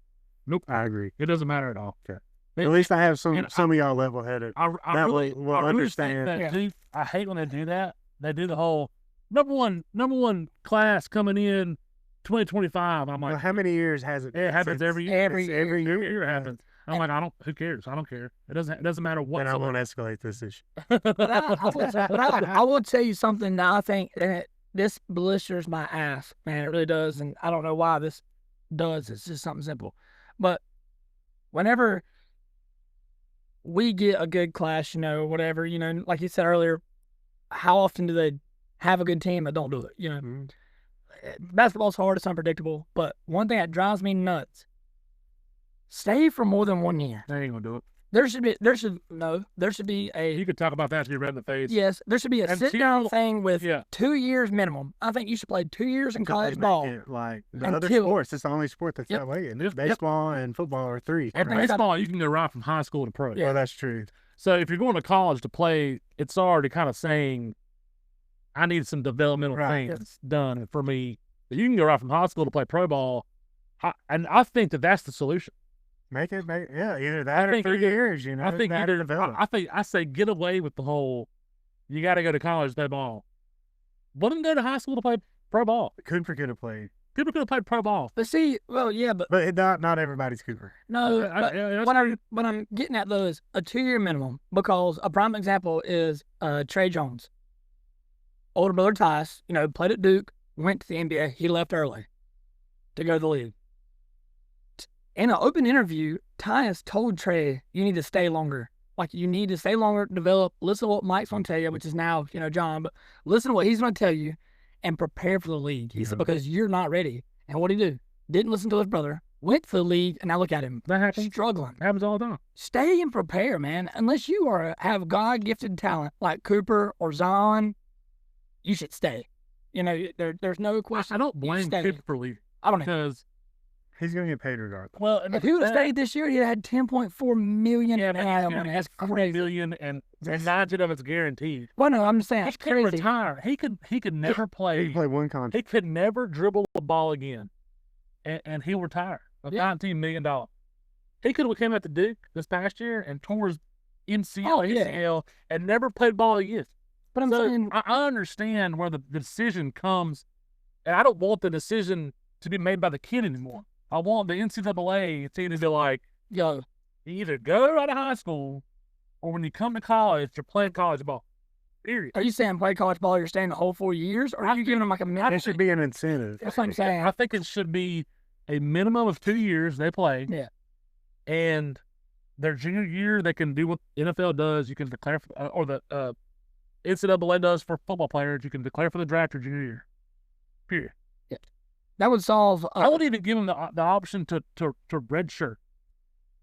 Nope. I agree. It doesn't matter at all. Okay. At least I have some of y'all level-headed. I That really, way we'll I really understand. think that Duke, I hate when they do that. They do the whole number one class coming in 2025. I'm like, Well, how many years has it? it happens every year. Every Every year it happens. I'm like, who cares? I don't care. It doesn't matter what. And I won't escalate this issue. But I will tell you something that I think that this blisters my ass, man. It really does, and I don't know why this does. It's just something simple. But whenever we get a good class, whatever, like you said earlier, how often do they have a good team that don't do it? Mhm. Basketball's hard, it's unpredictable. But one thing that drives me nuts: stay for more than 1 year. They ain't gonna do it. There should be a You could talk about that to your red in the face. yes. There should be a sit down thing with Yeah. 2 years minimum. I think you should play 2 years in college ball. Like the And other kill it. sports, it's the only sport that's Yep. that way. And Yep. baseball and football are 3. And Right. baseball, you can go right from high school to pro. Yeah. Well, that's true. So if you're going to college to play, it's already kind of saying, I need some developmental Right. things done for me. But you can go right from high school to play pro ball. And I think that's the solution. Either that or think 3 either- years, I think either develop. I say get away with the whole, you got to go to college to play ball. Let them go to high school to play pro ball. Cooper could have played. People could have played pro ball. But see, well, yeah, but But not everybody's Cooper. no. Yeah, But what I'm getting at though is a 2 year minimum, because a prime example is Trey Jones. Older brother Tyus, played at Duke, went to the NBA. He left early to go to the league. In an open interview, Tyus told Trey, "You need to stay longer. Like, you need to stay longer, develop, listen to what Mike's going to tell you," which is now, John, but listen to what he's going to tell you and prepare for the league. He said, because you're not ready. And what did he do? Didn't listen to his brother, went to the league, and now look at him. That happens. Struggling. Happens all the time. Stay and prepare, man. Unless you have God-gifted talent like Cooper or Zion, you should stay. There's no question. I don't blame stay. Cooper for leaving I don't know. because He's going to get paid regardless. Well, and If he would have stayed this year, he had $10.4 million. yeah, That's crazy. $40 million, and 19 of it's guaranteed. Well, no, I'm just saying He that's could crazy. retire. He could never play. He played one contract. He could never dribble the ball again, and he'll retire with $19 million. He could have came out to Duke this past year and tore his MCL, ACL, and never played ball again. But I'm saying, I understand where the decision comes, and I don't want the decision to be made by the kid anymore. I want the NCAA team to be like, yo, you either go out of high school, or when you come to college, you're playing college ball. Period. are you saying play college ball, you're staying the whole 4 years? Or are you giving them like a minute? It should be an incentive. That's what I'm saying. I think it should be a minimum of 2 years they play. Yeah. And their junior year, they can do what NFL does. You can declare, or the NCAA does for football players. You can declare for the draft your junior year. Period. That would solve. I would even give them the option to redshirt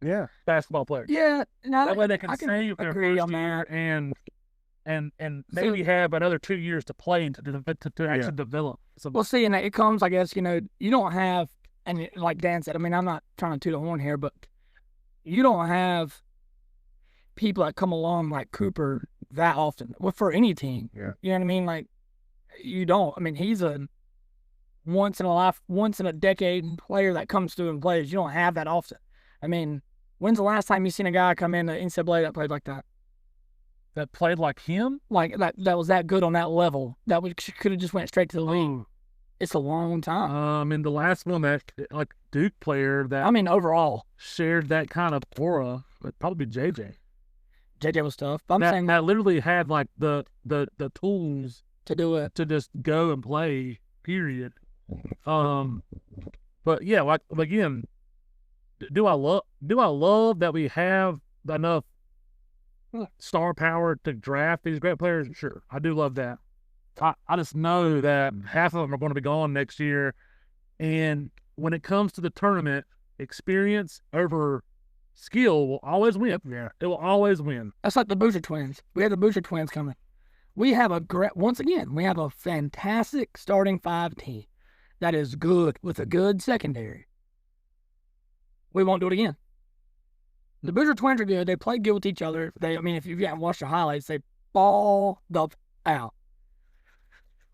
Yeah. basketball players. Yeah. No, That way they can I can save their agree first on year that. and maybe have another 2 years to play and to actually develop. Well, see, and it comes, I guess, you don't have, and like Dan said, I mean, I'm not trying to toot a horn here, but you don't have people that come along like Cooper that often. Well, for any team. Yeah. You know what I mean? Like, you don't. I mean, he's a once in a decade player that comes through and plays. You don't have that often. I mean, when's the last time you seen a guy come in the NCAA that played like that? That played like him? Like that was that good on that level. That could have just went straight to the league. It's a long time. And the last one that, like, Duke player that I mean, overall, shared that kind of aura would probably be JJ. JJ was tough. But I'm saying that literally had like the tools to do it. to just go and play. Period. But yeah, like again, do I love that we have enough star power to draft these great players? Sure, I do love that. I just know that half of them are going to be gone next year, and when it comes to the tournament, experience over skill will always win. Yeah. It will always win. That's like the Boucher twins. We have the Boucher twins coming. We have once again, we have a fantastic starting 5 team that is good with a good secondary. We won't do it again. The Boucher twins are good. They play good with each other. If you haven't watched the highlights, they ball the out.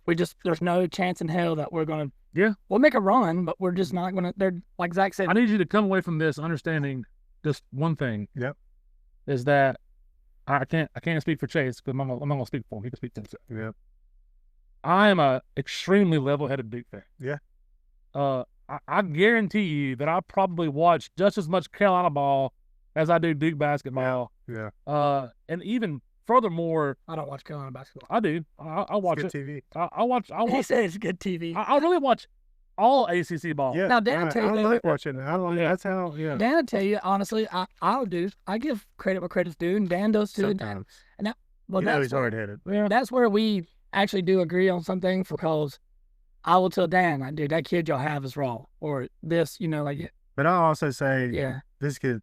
There's no chance in hell that we're going to, we'll make a run, but we're just not going to, like Zach said. I need you to come away from this understanding just one thing. Yep. Is that I can't speak for Chase because I'm not going to speak for him. He can speak to himself. Yep. I am a extremely level-headed Duke fan. Yeah. I guarantee you that I probably watch just as much Carolina ball as I do Duke basketball. Yeah. And even furthermore, I don't watch Carolina basketball. I do. I watch it. TV. I watch. He said it's good TV. I really watch all ACC ball. Yeah. Now, Dan, I like watching it. That's how. Yeah. Dan, will tell you honestly, I do. I give credit where credit's due, and Dan does too. Sometimes. Well, He's hard-headed. Yeah. that's where we actually do agree on some things, because I will tell Dan, like, dude, that kid y'all have is wrong, or this, like. But I'll also say, Yeah. this kid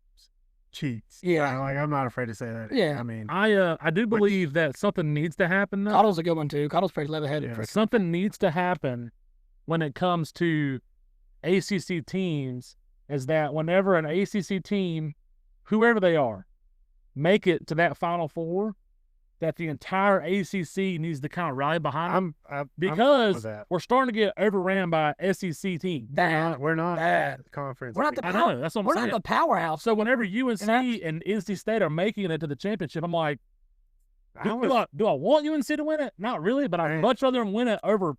cheats. Yeah. Like, I'm not afraid to say that. Yeah. I mean, I do believe that something needs to happen though. Cottle's a good one too. Cottle's pretty level-headed. Yeah. For Something needs to happen when it comes to ACC teams, is that whenever an ACC team, whoever they are, make it to that Final Four, that the entire ACC needs to kind of rally behind them, because we're starting to get overran by SEC teams. we're not Bad. conference. We're not the I know, that's what I'm We're saying. not the powerhouse. So whenever UNC and NC State are making it to the championship, I'm like, do I want UNC to win it? Not really, but I'd much rather them win it over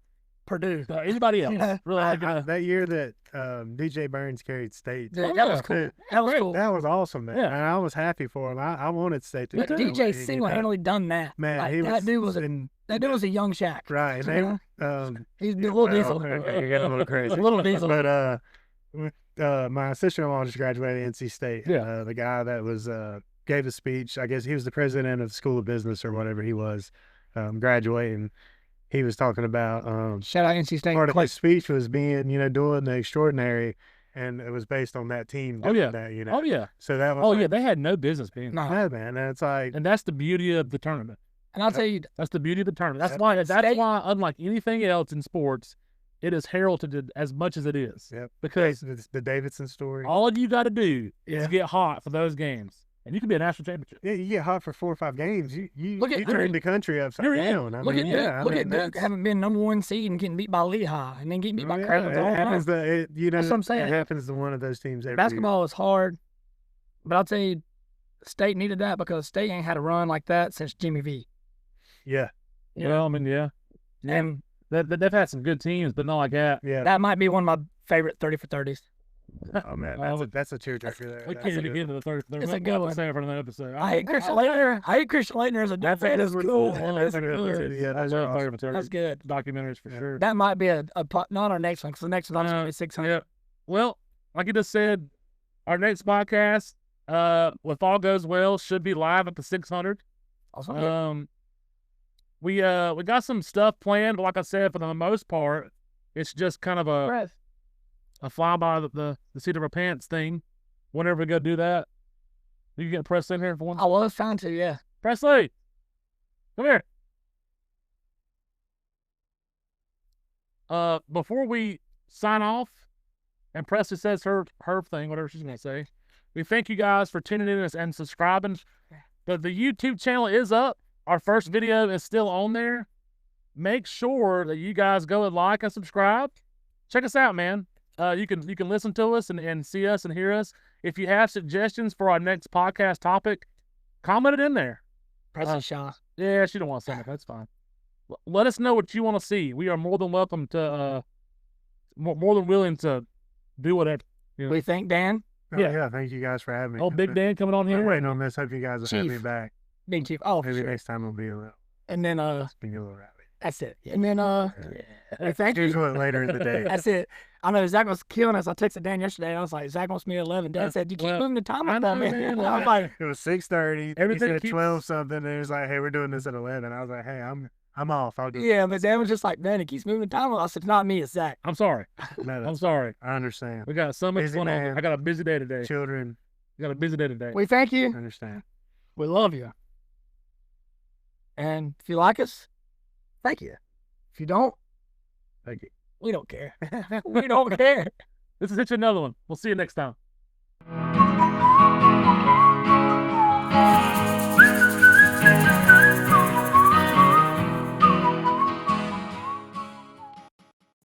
Purdue. anybody else. Yeah. Really, that year that DJ Burns carried State. Yeah, that was cool. That was cool. That was awesome, man. Yeah. And I was happy for him. I wanted State to But win. DJ single-handedly done that. Man, Like, he was that dude was a young Shaq. right. You And He's a little diesel. You're getting a little crazy. A little diesel. But my sister-in-law just graduated NC State. Yeah. The guy that was gave a speech. I guess he was the president of the School of Business or whatever he was, graduating. He was talking about Shout out NC State. part of his speech was being, doing the extraordinary, and it was based on that team. Oh, yeah. That, Oh yeah. So that was. Oh yeah. They had no business being. No. Yeah, man. And it's like, And that's the beauty of the tournament. And I'll tell you, That's the beauty of the tournament. That's State- why, unlike anything else in sports, it is heralded as much as it is. Yep. Because It's the Davidson story. all you got to do Yeah. is get hot for those games, and you can be a national championship. Yeah, you get hot for 4 or 5 games. You Look at- turn the country upside You're in. down. I Look mean, at yeah, I look mean, at Duke that's- having been number 1 seed and getting beat by Lehigh and then getting beat by yeah, Creighton. it happens. You know, That's what I'm saying. It happens to one of those teams every Basketball is hard, but I'll tell you, State needed that because State ain't had a run like that since Jimmy V. year. Yeah, Well, I mean, yeah. And They've had some good teams, but not like that. yeah. that might be one of my favorite 30 for 30s. Oh man, Well, that's a tearjerker there. We That's can't a even good- get into the third. It's a good one. Save it for another episode. I hate Christian Leitner. I hate Christian Leitner as a That's fan. That's cool. That's a good one, too. Yeah, I those love are awesome. third and third That's good. documentaries for Yeah. sure. That might be not our next one because the next one's No, going to be 600. Yeah. Well, like you just said, our next podcast, if all goes well, should be live at the 600. Awesome. We got some stuff planned, but like I said, for the most part, it's just kind of a fly by the seat of our pants thing. Whenever we go do that, you get Presley in here for one. I was trying to, yeah. Presley, come here. Before we sign off, and Presley says her thing, whatever she's gonna say, we thank you guys for tuning in and subscribing. The YouTube channel is up. Our first video is still on there. Make sure that you guys go and like and subscribe. Check us out, man. You can listen to us and see us and hear us. If you have suggestions for our next podcast topic, comment it in there. President Shaw. Yeah, she don't want to send it. That's fine. Let us know what you want to see. We are more than welcome to, more than willing to do whatever. We thank Dan, Oh, Yeah. yeah. Thank you guys for having me. Oh, Big Dan coming on I'm here. waiting on this. Hope you guys will have me Chief. back. Big Chief. Oh, for Maybe sure. next time will be a little, And then, be a little rowdy. that's it. And then, we thank you. Usually later in the day. That's it. I know Zach was killing us. I texted Dan yesterday. And I was like, Zach wants me at 11. Dan said, you keep Well, moving the time I up know, on me. man. I was like, It was 6:30. He Everything said keeps- 12 something. And it was like, hey, we're doing this at 11. I was like, hey, I'm off. I'll do it. yeah, but Dan was just like, man, he keeps moving the time up. I said, not me, it's Zach. I'm sorry. No, I'm that's- sorry. I understand. We got so much Busy going on. man. I got a busy day today. Children, We got a busy day today. We thank I you. understand. We love you. And if you like us, thank you. If you don't, Thank you. we don't care. We don't care. This is Hit You Another One. We'll see you next time.